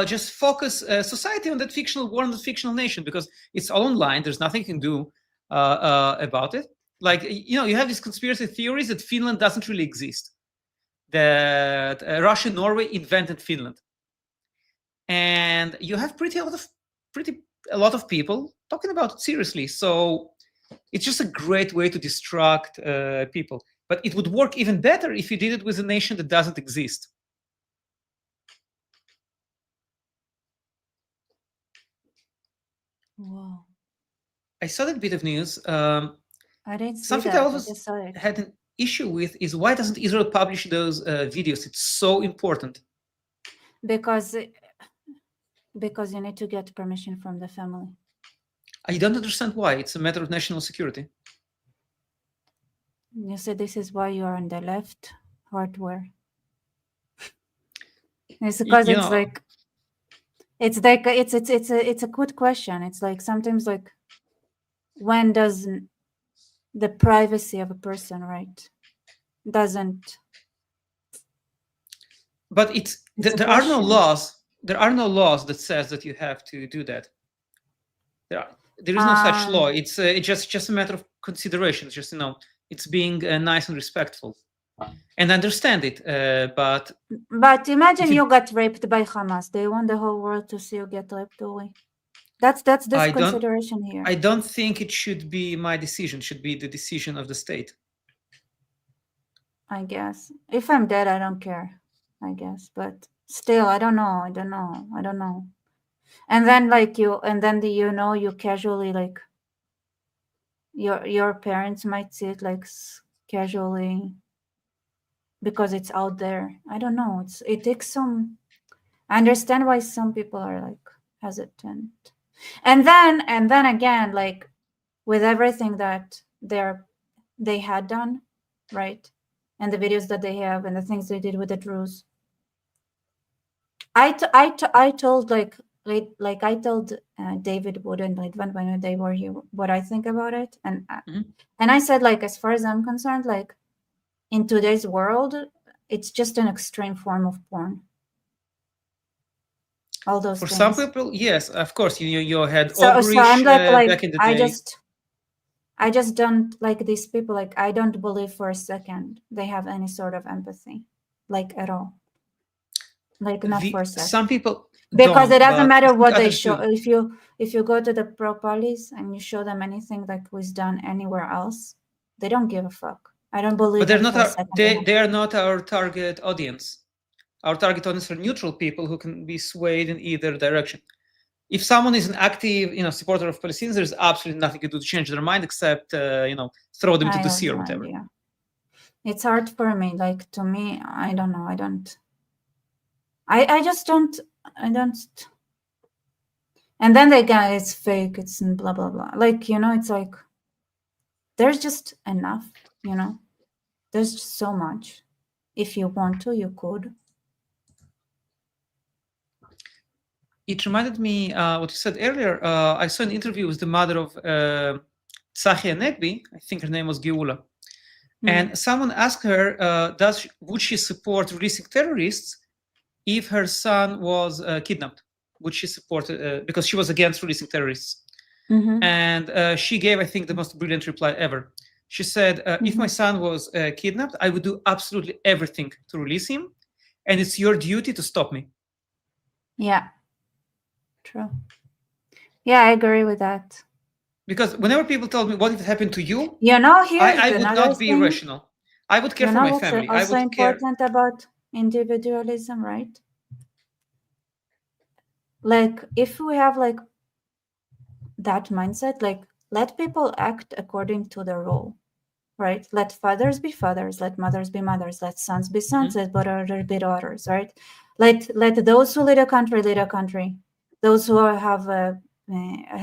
just focus society on that fictional war and the fictional nation, because it's all online. There's nothing you can do about it. Like you have these conspiracy theories that Finland doesn't really exist, that Russia and Norway invented Finland, and you have a lot of people talking about it seriously. So it's just a great way to distract people. But it would work even better if you did it with a nation that doesn't exist. Wow. I saw that bit of news. I didn't see something that. I always had an issue with is, why doesn't Israel publish those videos? It's so important. Because you need to get permission from the family. I don't understand why. It's a matter of national security. You said this is why you are on the left. Hardware. It's because it's a good question. It's like sometimes like, when does the privacy of a person, right, doesn't. But there are no laws. There are no laws that says that you have to do that. There is no such law. It's just a matter of consideration. It's just it's being nice and respectful, and understand it. But imagine you got raped by Hamas. They want the whole world to see you get raped, do we? That's this consideration here. I don't think it should be my decision. It should be the decision of the state. I guess if I'm dead, I don't care. I guess, but still, I don't know. And then you casually, like, your parents might see it like casually because it's out there. I don't know. It takes some. I understand why some people are like hesitant, and then again, like, with everything that they had done, right, and the videos that they have and the things they did with the Druze. I told I told David Wood and Lidvan when they were here what I think about it, and I said, like, as far as I'm concerned, like, in today's world, it's just an extreme form of porn. All those for things. Some people, yes, of course. You had so I'm like back in the day. I just don't like these people. Like, I don't believe for a second they have any sort of empathy, like, at all. Like, not for a second. Some people because it doesn't matter what they show. If you go to the propolis and you show them anything that was done anywhere else, they don't give a fuck. I don't believe. But they're not they are not our target audience. Our target audience are neutral people who can be swayed in either direction. If someone is an active, supporter of Palestinians, there's absolutely nothing to do to change their mind except, throw them to the sea or whatever. Yeah. It's hard for me. Like, to me, I don't know. I just don't. And then they go, it's fake, it's blah, blah, blah. Like, it's like, there's just enough, there's just so much. If you want to, you could. It reminded me what you said earlier. I saw an interview with the mother of Tzachi Negbi. I think her name was Geula. And someone asked her, would she support releasing terrorists if her son was kidnapped? Would she support because she was against releasing terrorists? And she gave, I think, the most brilliant reply ever. She said, if my son was kidnapped, I would do absolutely everything to release him. And it's your duty to stop me. Yeah, true. Yeah, I agree with that. Because whenever people tell me what if it happened to you, here I would not be irrational. I would care for my family. Also important about individualism, right? Like, if we have like that mindset, like, let people act according to their role, right? Let fathers be fathers, let mothers be mothers, let sons be sons, let daughters be daughters, right? Let those who lead a country lead a country. Those who have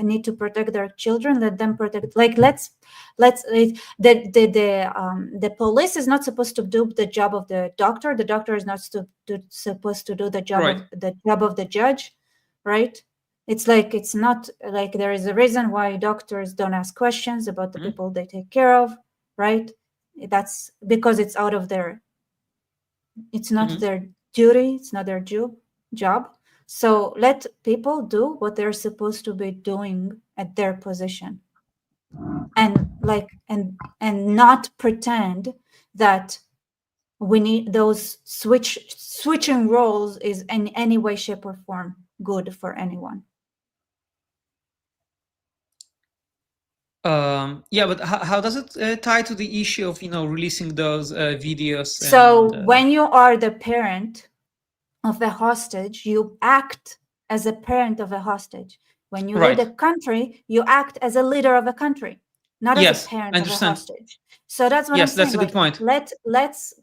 need to protect their children, let them protect. Like, the police is not supposed to do the job of the doctor. The doctor is not supposed to do the job of the judge, right? It's like, it's not like there is a reason why doctors don't ask questions about the people they take care of, right? That's because it's out of it's not their duty, it's not their job. So let people do what they're supposed to be doing at their position, and not pretend that we need those switching roles is in any way, shape, or form good for anyone. Yeah, but how does it tie to the issue of releasing those videos? So when you are the parent of a hostage, you act as a parent of a hostage. When you lead a country, you act as a leader of a country, not as a parent of a hostage. So that's what I'm saying. That's a good point. Let's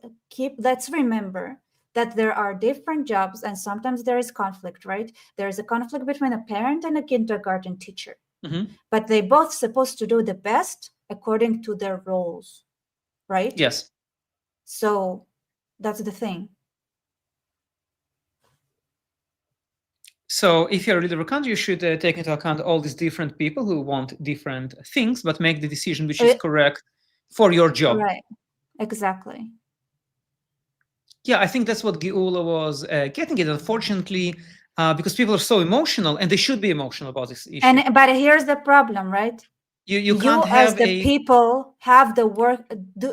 remember that there are different jobs, and sometimes there is conflict, right? There is a conflict between a parent and a kindergarten teacher. But they both supposed to do the best according to their roles, right? Yes. So that's the thing. So if you're a leader of a country, you should take into account all these different people who want different things, but make the decision which is correct for your job. Right, exactly. Yeah, I think that's what Geula was getting at, unfortunately, because people are so emotional, and they should be emotional about this issue. But here's the problem, right? You can't have as the people have the work,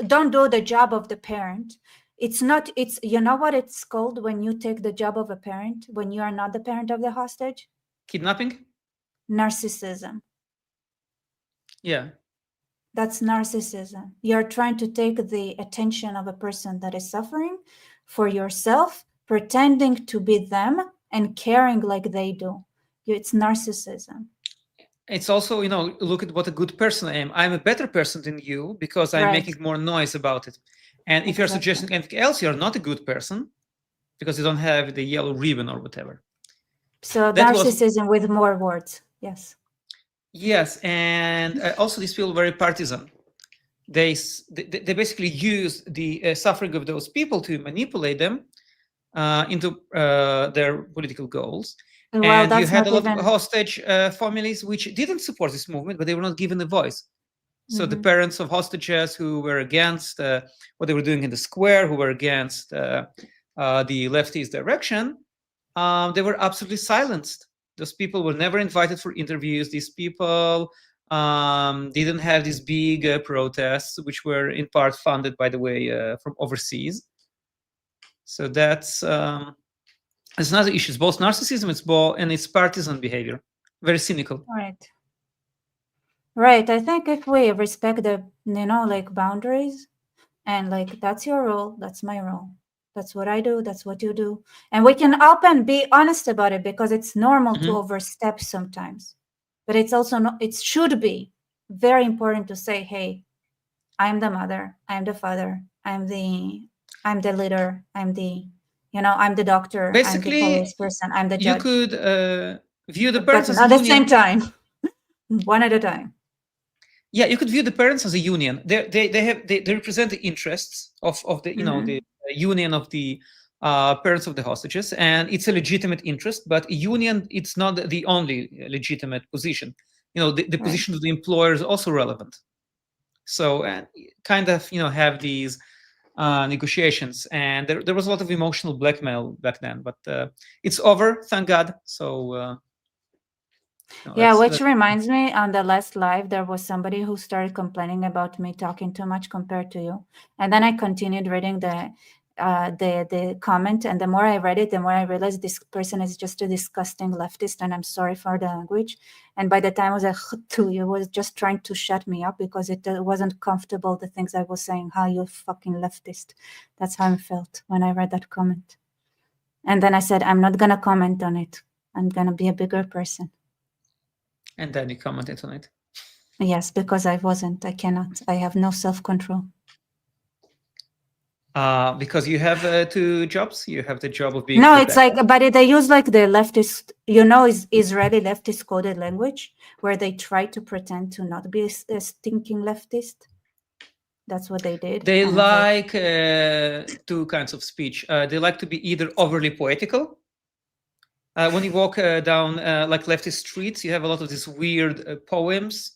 don't do the job of the parent. It's you know what it's called when you take the job of a parent, when you are not the parent of the hostage? Kidnapping? Narcissism. Yeah. That's narcissism. You're trying to take the attention of a person that is suffering for yourself, pretending to be them and caring like they do. It's narcissism. It's also, look at what a good person I am. I'm a better person than you because I'm making more noise about it. And if you're suggesting anything else, you're not a good person because you don't have the yellow ribbon or whatever. So that narcissism with more words. Yes. Yes, and also these people very partisan. They basically use the suffering of those people to manipulate them into their political goals. Well, and you had a lot of hostage families which didn't support this movement, but they were not given a voice. So the parents of hostages who were against what they were doing in the square, who were against the leftist direction, they were absolutely silenced. Those people were never invited for interviews. These people didn't have these big protests, which were in part funded, by the way, from overseas. So that's another issue. It's both narcissism, and it's partisan behavior, very cynical. Right. I think if we respect the, boundaries, and that's your role, that's my role. That's what I do. That's what you do. And we can be honest about it, because it's normal to overstep sometimes. But it's also it should be very important to say, hey, I'm the mother, I'm the father, I'm the leader, I'm the, I'm the doctor, basically, I'm the police person, I'm the judge. view the parents but as not a at the same union. time. One at a time. Yeah, you could view the parents as a union. They represent the interests of the the union of the parents of the hostages, and it's a legitimate interest. But a union, it's not the only legitimate position. The position of the employer is also relevant. So kind of have these negotiations, and there was a lot of emotional blackmail back then, but it's over, thank God. So yeah, which reminds me, on the last live there was somebody who started complaining about me talking too much compared to you, and then I continued reading the comment, and the more I read it, the more I realized this person is just a disgusting leftist, and I'm sorry for the language. And by the time I was like, you was just trying to shut me up because it wasn't comfortable, the things I was saying. How you fucking leftist. That's how I felt when I read that comment. And then I said, I'm not gonna comment on it. I'm gonna be a bigger person. And then you commented on it. Yes, because I cannot. I have no self-control. Because you have 2 jobs. You have the job of being. No, it's like, but they use like the leftist, is Israeli leftist coded language, where they try to pretend to not be a stinking leftist. That's what they did. They like 2 kinds of speech. They like to be either overly poetical. When you walk down like leftist streets, you have a lot of these weird poems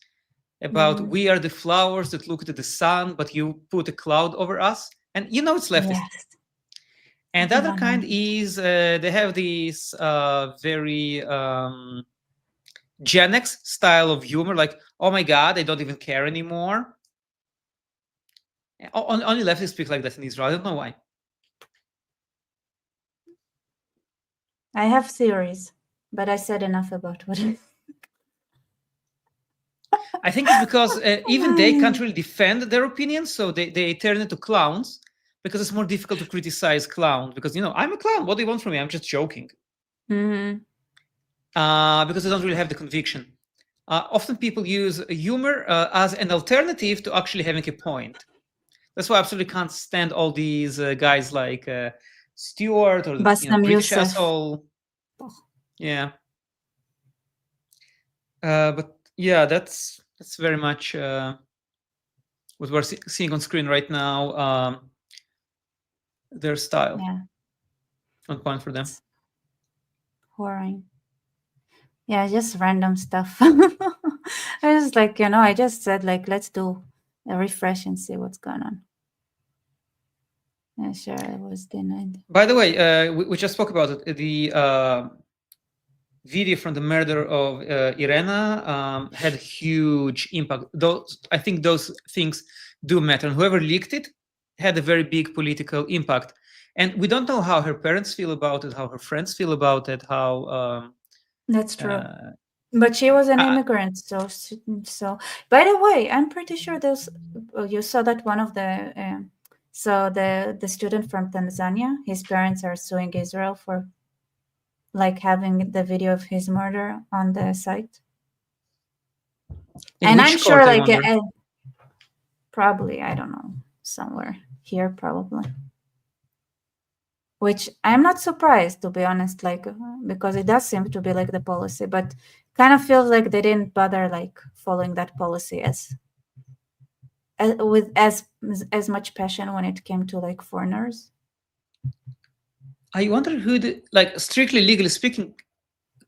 about we are the flowers that look at the sun, but you put a cloud over us. And it's leftist. Yes. And the other kind is they have this very Gen X style of humor, like, oh my God, I don't even care anymore. Only leftists speak like that in Israel. I don't know why. I have theories, but I said enough about what I think it's because even they can't really defend their opinions, so they turn into clowns, because it's more difficult to criticize clowns, because I'm a clown. What do you want from me? I'm just joking. Because they don't really have the conviction. Often people use humor as an alternative to actually having a point. That's why I absolutely can't stand all these guys like Stewart or the British asshole. Yeah. But yeah, that's very much what we're seeing on screen right now. Their style. Yeah. On point for them. Boring. Yeah, just random stuff. I was like, I just said like, let's do a refresh and see what's going on. Yeah, sure, I was denied. By the way, we just spoke about it. The video from the murder of Irena had huge impact. I think those things do matter. And whoever leaked it had a very big political impact. And we don't know how her parents feel about it, how her friends feel about it, how... That's true. But she was an immigrant, so. By the way, I'm pretty sure you saw that one of the... so the student from Tanzania, his parents are suing Israel for like having the video of his murder on the site. And I'm sure like probably, I don't know, somewhere here probably. Which I'm not surprised, to be honest, like, because it does seem to be like the policy, but kind of feels like they didn't bother like following that policy with as much passion when it came to like foreigners. I wonder who, like, strictly legally speaking,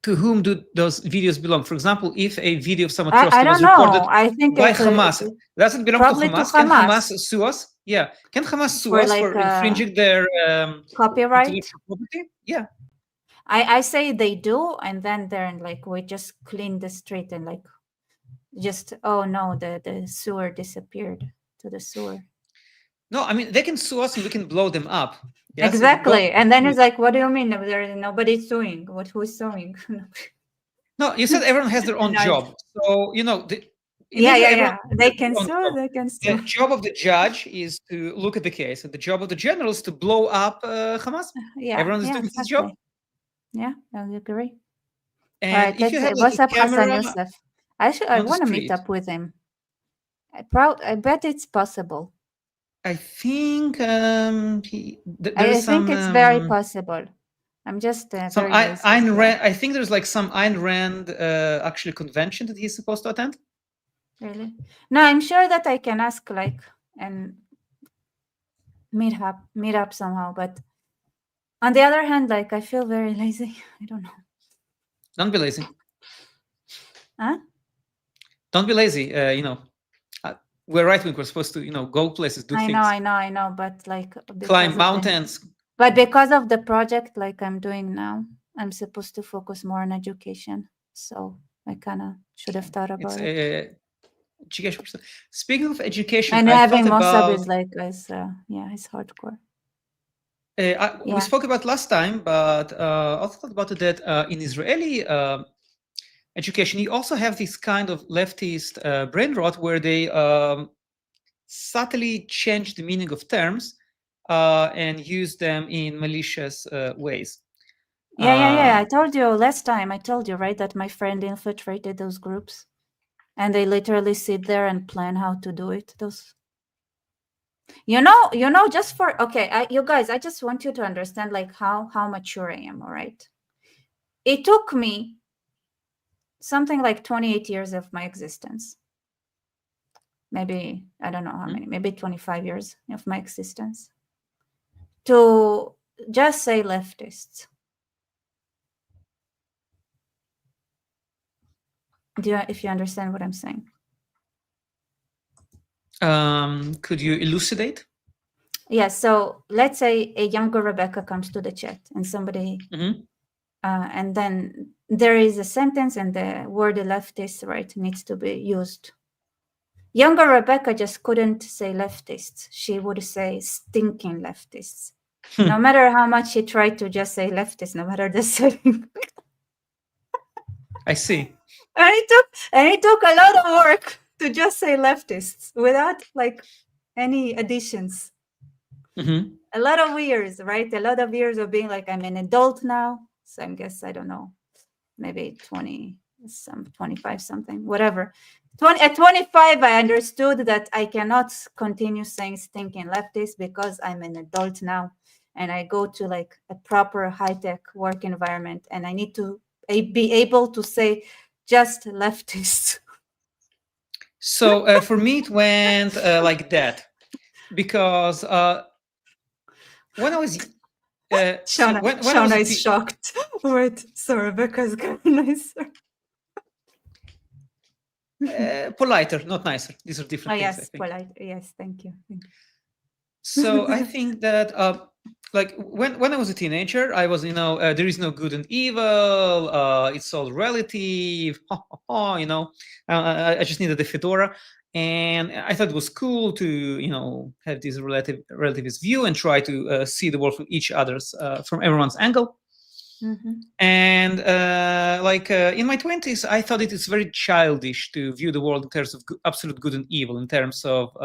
to whom do those videos belong? For example, if a video of some atrocity was reported by Hamas, does it belong to Hamas? Can Hamas sue us? Yeah. Can Hamas sue us for infringing their copyright intellectual property? Yeah. I say they do, and then they're like, we just clean the street and like just, oh no, the sewer disappeared to the sewer. No, I mean, they can sue us and we can blow them up. Yes? Exactly. And then it's like, what do you mean? Nobody's suing. Who's suing? No, you said everyone has their own job. So, yeah. They can sue. They can sue. The job of the judge is to look at the case, and the job of the general is to blow up Hamas. Yeah. Everyone is doing his job. Yeah, I agree. And if you have like a camera, I want to meet up with him. I bet it's possible. I think I think it's very possible. I'm just some very lazy. Ayn Rand, I think there's like some Ayn Rand actually convention that he's supposed to attend. Really? No, I'm sure that I can ask like and meet up somehow. But on the other hand, like I feel very lazy. I don't know. Don't be lazy. Huh? Don't be lazy. We're right when we're supposed to, go places, do things. I know. But like climb mountains. But because of the project like I'm doing now, I'm supposed to focus more on education. So I kind of should have thought about it. Education. Speaking of education, And I having thought Mossab about. is like it's hardcore. We spoke about last time, but also thought about it that in Israeli education, you also have this kind of leftist brain rot where they subtly change the meaning of terms and use them in malicious ways. Yeah. I told you last time. I told you, right, that my friend infiltrated those groups, and they literally sit there and plan how to do it. Those, just for you guys, I just want you to understand like how mature I am. All right, it took me something like 28 years of my existence. Maybe I don't know how many. Maybe 25 years of my existence to just say leftists. If you understand what I'm saying. Could you elucidate? Yeah, so let's say a younger Rebecca comes to the chat and somebody, and then there is a sentence and the word leftist, right, needs to be used. Younger Rebecca just couldn't say leftists. She would say stinking leftists. No matter how much she tried to just say leftists, no matter the setting. I see. And it took a lot of work to just say leftists without like any additions. A lot of years, right? A lot of years of being like, I'm an adult now. So I guess, I don't know, maybe 25 something, whatever. At 25, I understood that I cannot continue saying stinking leftist because I'm an adult now. And I go to like a proper high-tech work environment and I need to be able to say just leftist. So for me, it went like that because when I was Shauna is shocked. Wait, so Rebecca's kind of nicer. Politer, not nicer. These are different things. Yes, polite. Yes, thank you. So I think that like when I was a teenager, I was, there is no good and evil. It's all relative. I just needed a fedora. And I thought it was cool to, have this relativist view and try to see the world from everyone's angle. And in my 20s, I thought it is very childish to view the world in terms of absolute good and evil, in terms of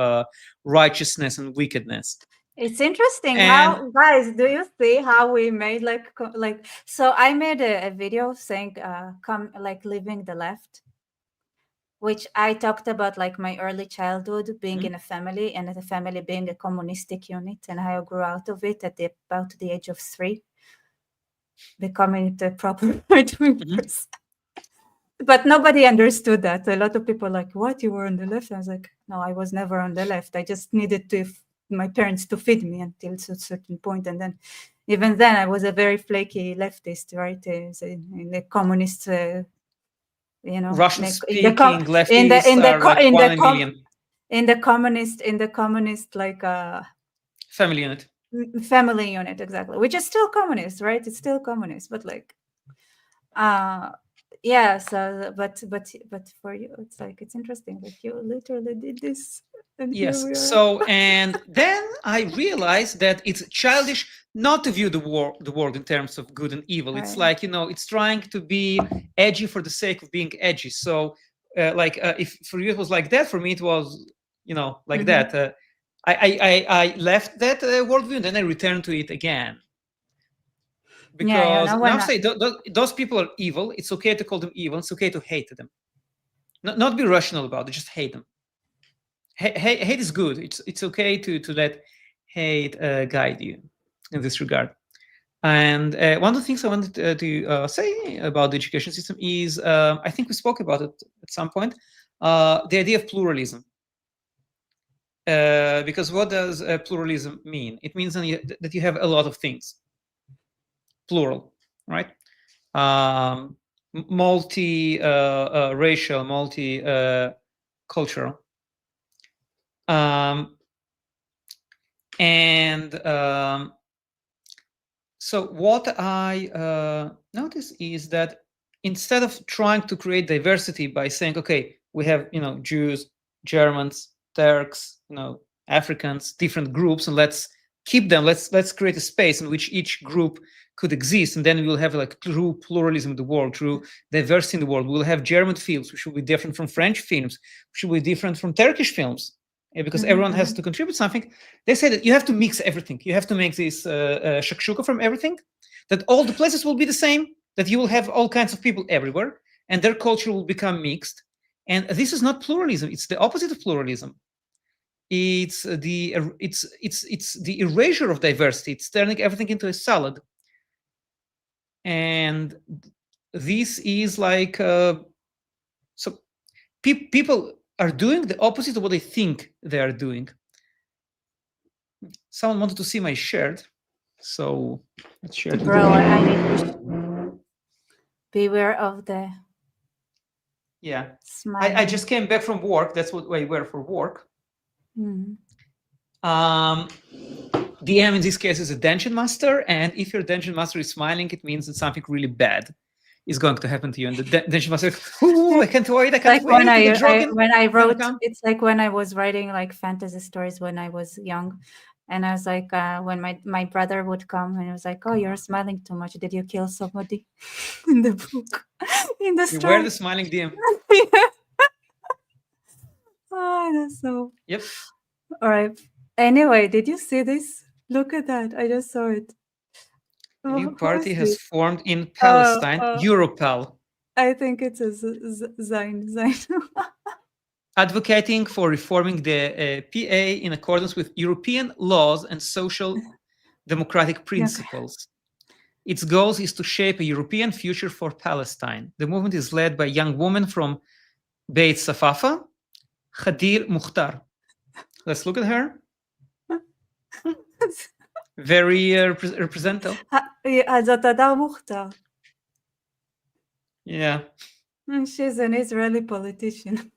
righteousness and wickedness. It's interesting how, guys, do you see how we made so I made a video saying living the left, which I talked about like my early childhood being in a family and the family being a communistic unit and how I grew out of it at about the age of 3, becoming the proper right-wing person. But nobody understood that. A lot of people were like, what, you were on the left? I was like, no, I was never on the left. I just needed my parents to feed me until a certain point. And then even then I was a very flaky leftist, right? In the communist, Russian-speaking leftists are like 1 in a million. In the communist like family unit. Family unit, exactly, which is still communist, right? It's still communist, but like yeah, so but for you it's like it's interesting, like you literally did this. And yes, so and then I realized that it's childish not to view the world in terms of good and evil. Right. It's like, it's trying to be edgy for the sake of being edgy. So if for you it was like that, for me it was like that. I left that worldview and then I returned to it again. Because now say those people are evil. It's okay to call them evil. It's okay to hate them. Not be rational about it. Just hate them. Hate is good. It's okay to let hate guide you in this regard. And one of the things I wanted to say about the education system is, I think we spoke about it at some point, the idea of pluralism. Because what does pluralism mean? It means that you have a lot of things, plural, right? Multi-racial, multi-cultural. So what I notice is that instead of trying to create diversity by saying, okay, we have Jews, Germans, Turks, Africans, different groups, and let's keep them. Let's create a space in which each group could exist, and then we'll have like true pluralism in the world, true diversity in the world. We'll have German films, which will be different from French films, which will be different from Turkish films, because everyone has to contribute something. They say that you have to mix everything. You have to make this shakshuka from everything, that all the places will be the same, that you will have all kinds of people everywhere, and their culture will become mixed. And this is not pluralism. It's the opposite of pluralism. It's the erasure of diversity. It's turning everything into a salad. And this is like, so people are doing the opposite of what they think they are doing. Someone wanted to see my shirt, so let's share it. Bro, I need to beware of the smile. I just came back from work. That's what I wear for work. DM in this case is a dungeon master, and if your dungeon master is smiling, it means that something really bad is going to happen to you. And the dungeon master, I can't wait! I can't wait! When I wrote, it's like when I was writing like fantasy stories when I was young, and I was like, when my brother would come and he was like, "Oh, you're smiling too much. Did you kill somebody?" In the book, in the story. You were the smiling DM. Oh, that's so. Yep. All right. Anyway, did you see this? Look at that. I just saw it. A new party has formed in Palestine, Europal. I think it's a Zain. Advocating for reforming the PA in accordance with European laws and social democratic principles. Its goal is to shape a European future for Palestine. The movement is led by a young woman from Beit Safafa, Khadil Mukhtar. Let's look at her. Very representative. Yeah. She's an Israeli politician.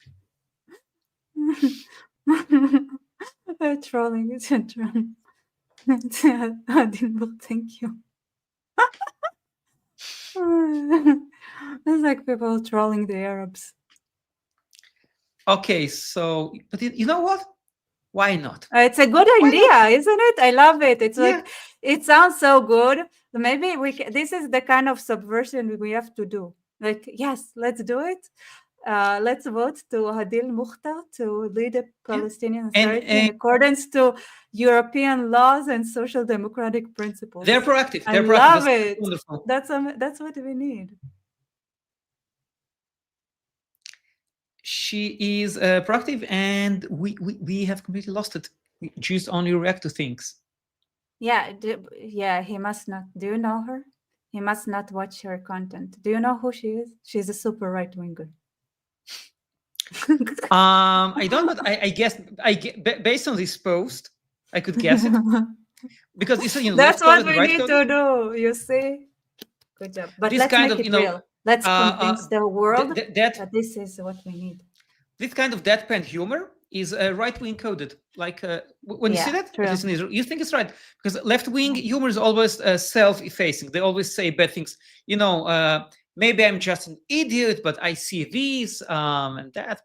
Trolling. It's a troll. Thank you. It's like people trolling the Arabs. Okay, so, but you know what? Why not? It's a good idea, isn't it? I love it. It's like, it sounds so good. Maybe this is the kind of subversion we have to do. Like, yes, let's do it. Let's vote to Hadil Mukhtar to lead a Palestinian Authority in accordance to European laws and social democratic principles. They're proactive. I love it. Wonderful. That's what we need. She is proactive, and we have completely lost it. We just only react to things. Yeah, he must not. Do you know her? He must not watch her content. Do you know who she is? She's a super right-winger. I don't, but I guess based on this post, I could guess it. Because that's what we need to do. You see, good job. But let's make it real. Let's convince the world that this is what we need. This kind of deadpan humor is right-wing coded. Like when you see that, you think it's right, because left-wing humor is always self-effacing. They always say bad things. Maybe I'm just an idiot, but I see this and that.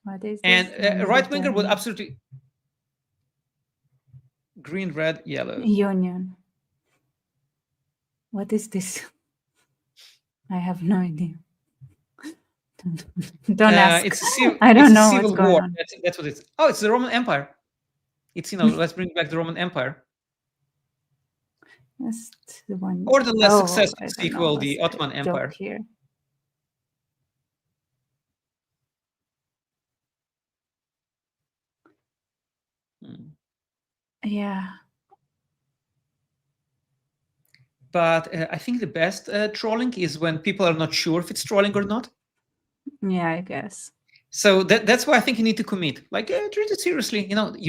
What is this? And a right-winger would absolutely green, red, yellow. Union. What is this? I have no idea. Don't ask. I don't know what's going on. That's what it is. Oh, it's the Roman Empire. It's let's bring back the Roman Empire. That's the one. Or the less successful sequel, the Ottoman Empire. Here. Yeah. But I think the best trolling is when people are not sure if it's trolling or not. Yeah, I guess. So that's why I think you need to commit. Like, treat it seriously. You know, the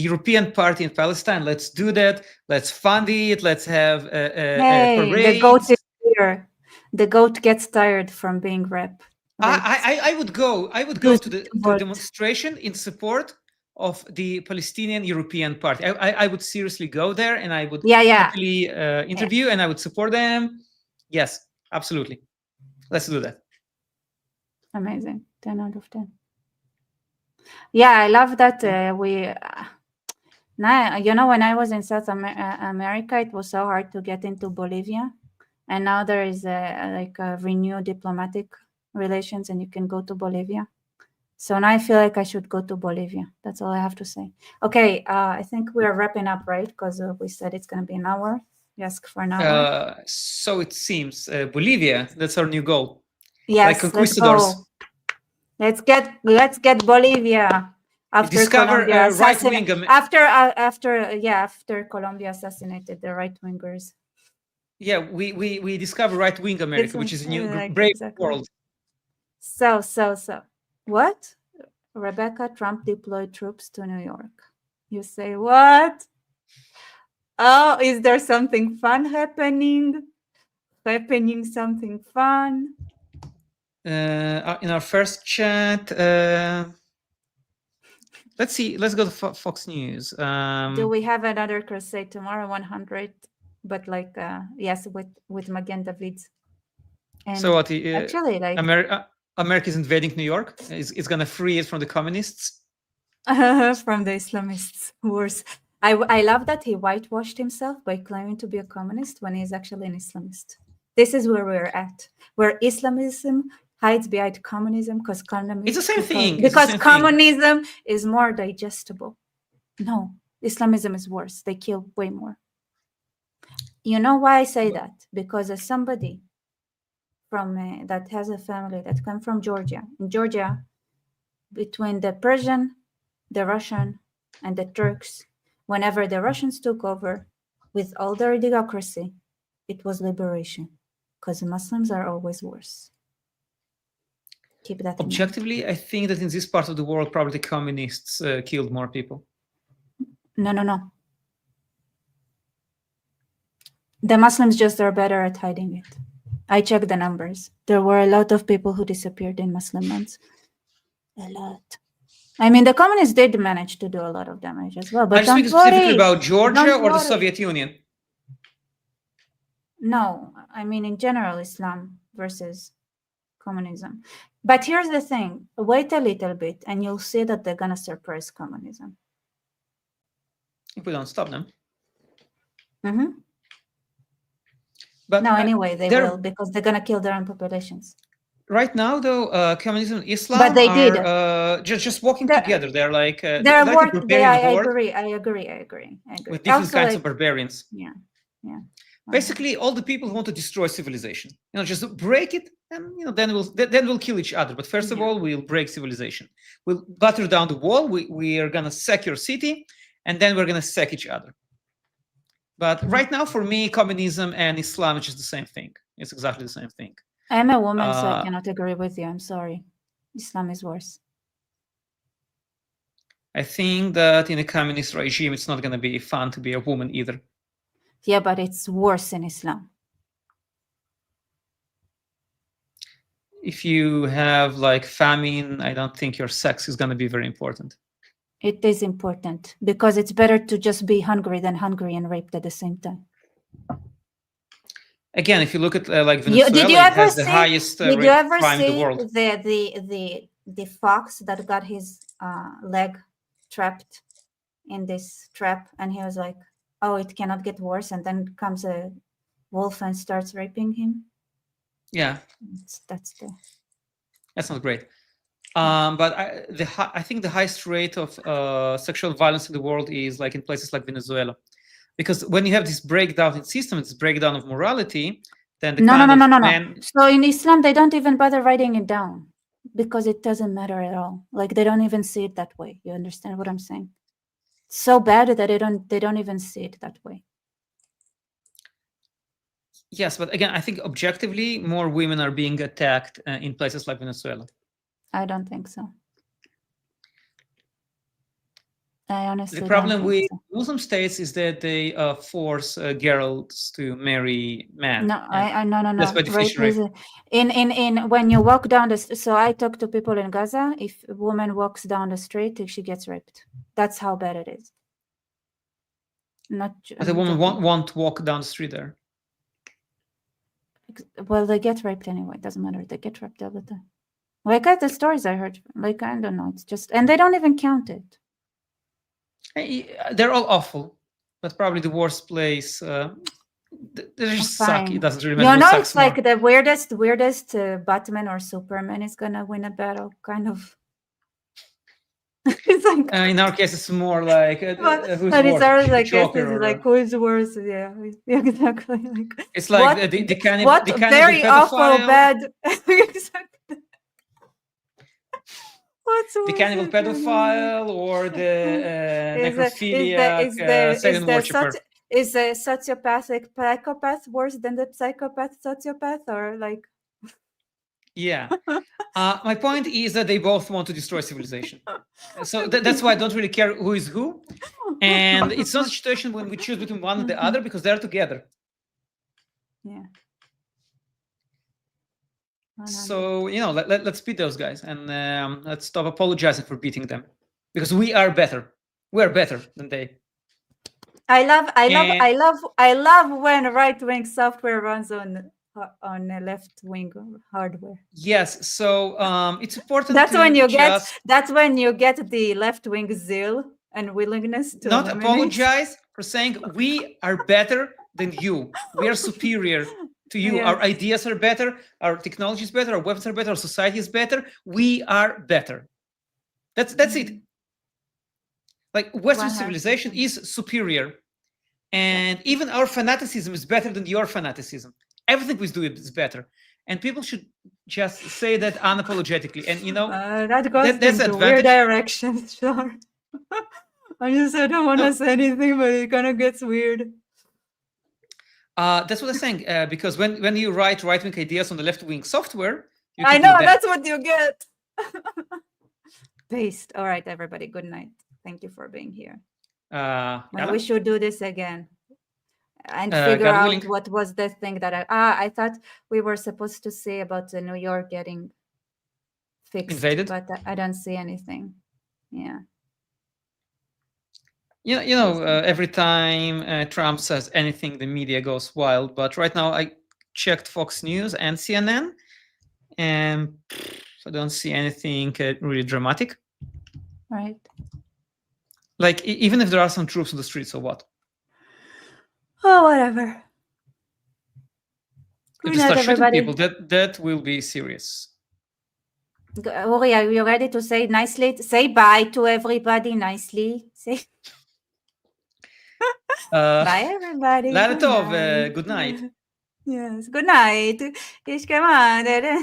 European Party in Palestine. Let's do that. Let's fund it. Let's have parades. The goat is here. The goat gets tired from being raped. I would go. I would go to the demonstration in support of the Palestinian European Party. I would seriously go there, and I would happily interview, and I would support them. Yes, absolutely. Let's do that. Amazing. 10 out of 10. Yeah, I love that now, you know, when I was in South America, it was so hard to get into Bolivia, and now there is a renewed diplomatic relations, and you can go to Bolivia. So now I feel like I should go to Bolivia. That's all I have to say. Okay, I think we are wrapping up, right? Because we said it's going to be an hour. We asked for an hour. So it seems Bolivia. That's our new goal. Yes, like conquistadors. Let's get Bolivia. After discover right-wing after Colombia assassinated the right-wingers. Yeah, we discover right-wing America, which is a new brave world. So what? Rebecca, Trump deployed troops to New York. You say what? Oh, is there something fun happening? Something fun? In our first chat, let's see. Let's go to Fox News. Do we have another crusade tomorrow? 100, but like yes, with Magen David. And so what? Actually, like America is invading New York. It's gonna free it from the communists. From the Islamists. Worse. I love that he whitewashed himself by claiming to be a communist when he's actually an Islamist. This is where we're at, where Islamism hides behind communism because it's the same thing. Because communism is more digestible. No, Islamism is worse. They kill way more. You know why I say that? Because as somebody from that has a family that come from Georgia. In Georgia, between the Persian, the Russian, and the Turks, whenever the Russians took over with all their idiocracy, it was liberation, because Muslims are always worse. Keep that in objectively mind. I think that in this part of the world probably the communists killed more people. No. The Muslims just are better at hiding it. I checked the numbers. There were a lot of people who disappeared in Muslim lands. A lot. I mean, the communists did manage to do a lot of damage as well. But I'm speaking specifically about Georgia or the Soviet Union. No, I mean in general, Islam versus communism. But here's the thing: wait a little bit, and you'll see that they're gonna suppress communism if we don't stop them. Mm-hmm. But no, anyway, they will, because they're gonna kill their own populations. Right now, though, communism and Islam but they are just walking together. They're like they're like a barbarian I horde. I agree. With different kinds of barbarians. Yeah. Basically, all the people who want to destroy civilization, just break it, and then we'll kill each other. But first of all, we'll break civilization. We'll batter down the wall. We are gonna sack your city, and then we're gonna sack each other. But right now, for me, communism and Islam is just the same thing. It's exactly the same thing. I'm a woman, so I cannot agree with you. I'm sorry. Islam is worse. I think that in a communist regime, it's not going to be fun to be a woman either. Yeah, but it's worse in Islam. If you have like famine, I don't think your sex is going to be very important. It is important because it's better to just be hungry than hungry and raped at the same time. Again, if you look at like Venezuela, it has the highest rate of crime in the world. Did you ever see the fox that got his leg trapped in this trap, and he was like, "Oh, it cannot get worse," and then comes a wolf and starts raping him? Yeah, that's not great. But I think the highest rate of sexual violence in the world is like in places like Venezuela. Because when you have this breakdown in system, this breakdown of morality, then the no. So in Islam, they don't even bother writing it down because it doesn't matter at all. Like they don't even see it that way. You understand what I'm saying? It's so bad that they don't even see it that way. Yes, but again, I think objectively, more women are being attacked in places like Venezuela. I don't think so. I honestly The problem don't with think so. Muslim states is that they force girls to marry men. No, no. That's by definition rape. In when you walk down the so I talk to people in Gaza. If a woman walks down the street, she gets raped. That's how bad it is. But a woman won't walk down the street there. Well, they get raped anyway. It doesn't matter. They get raped all the time. Like the stories I heard. Like I don't know. It's just, and they don't even count it. They're all awful, but probably the worst place. They just suck. It doesn't really matter. You know, it's like the weirdest Batman or Superman is gonna win a battle, kind of. It's like in our case, it's more like who's worse? Like Joker, like who is worse? Yeah, exactly. Like it's like the cannibal. What the cannibal very pedophile, awful bad. Exactly. The cannibal pedophile or the necrophiliac Satan worshipper. Is a sociopathic psychopath worse than the psychopath sociopath, or like? Yeah. My point is that they both want to destroy civilization. So that's why I don't really care who is who. And it's not a situation when we choose between one and the other because they're together. Yeah. So, you know, let's beat those guys and let's stop apologizing for beating them because we are better. We're better than they. I love when right-wing software runs on left-wing hardware. Yes, so it's important. That's when you get the left-wing zeal and willingness to not apologize for saying we are better than you. We are superior to you. Yeah. Our ideas are better. Our technology is better. Our weapons are better. Our society is better. We are better. That's it. Like Western civilization is superior, and even our fanaticism is better than your fanaticism. Everything we do is better, and people should just say that unapologetically. And you know that goes into weird directions. Sure. I don't want to say anything, but it kind of gets weird. That's what I'm saying. Because when you write right-wing ideas on the left-wing software, I know that's what you get. Based. All right, everybody. Good night. Thank you for being here. We should do this again and figure out what was the thing that I thought we were supposed to say about the New York getting fixed, invaded, but I don't see anything. Yeah. You know, every time Trump says anything, the media goes wild. But right now, I checked Fox News and CNN, and I don't see anything really dramatic. Right. Like, even if there are some troops on the streets, so what? Oh, whatever. If they start shooting people, that will be serious. Uri, are you ready to say nicely? Say bye to everybody nicely. Say bye, everybody. Good night. Yes, good night.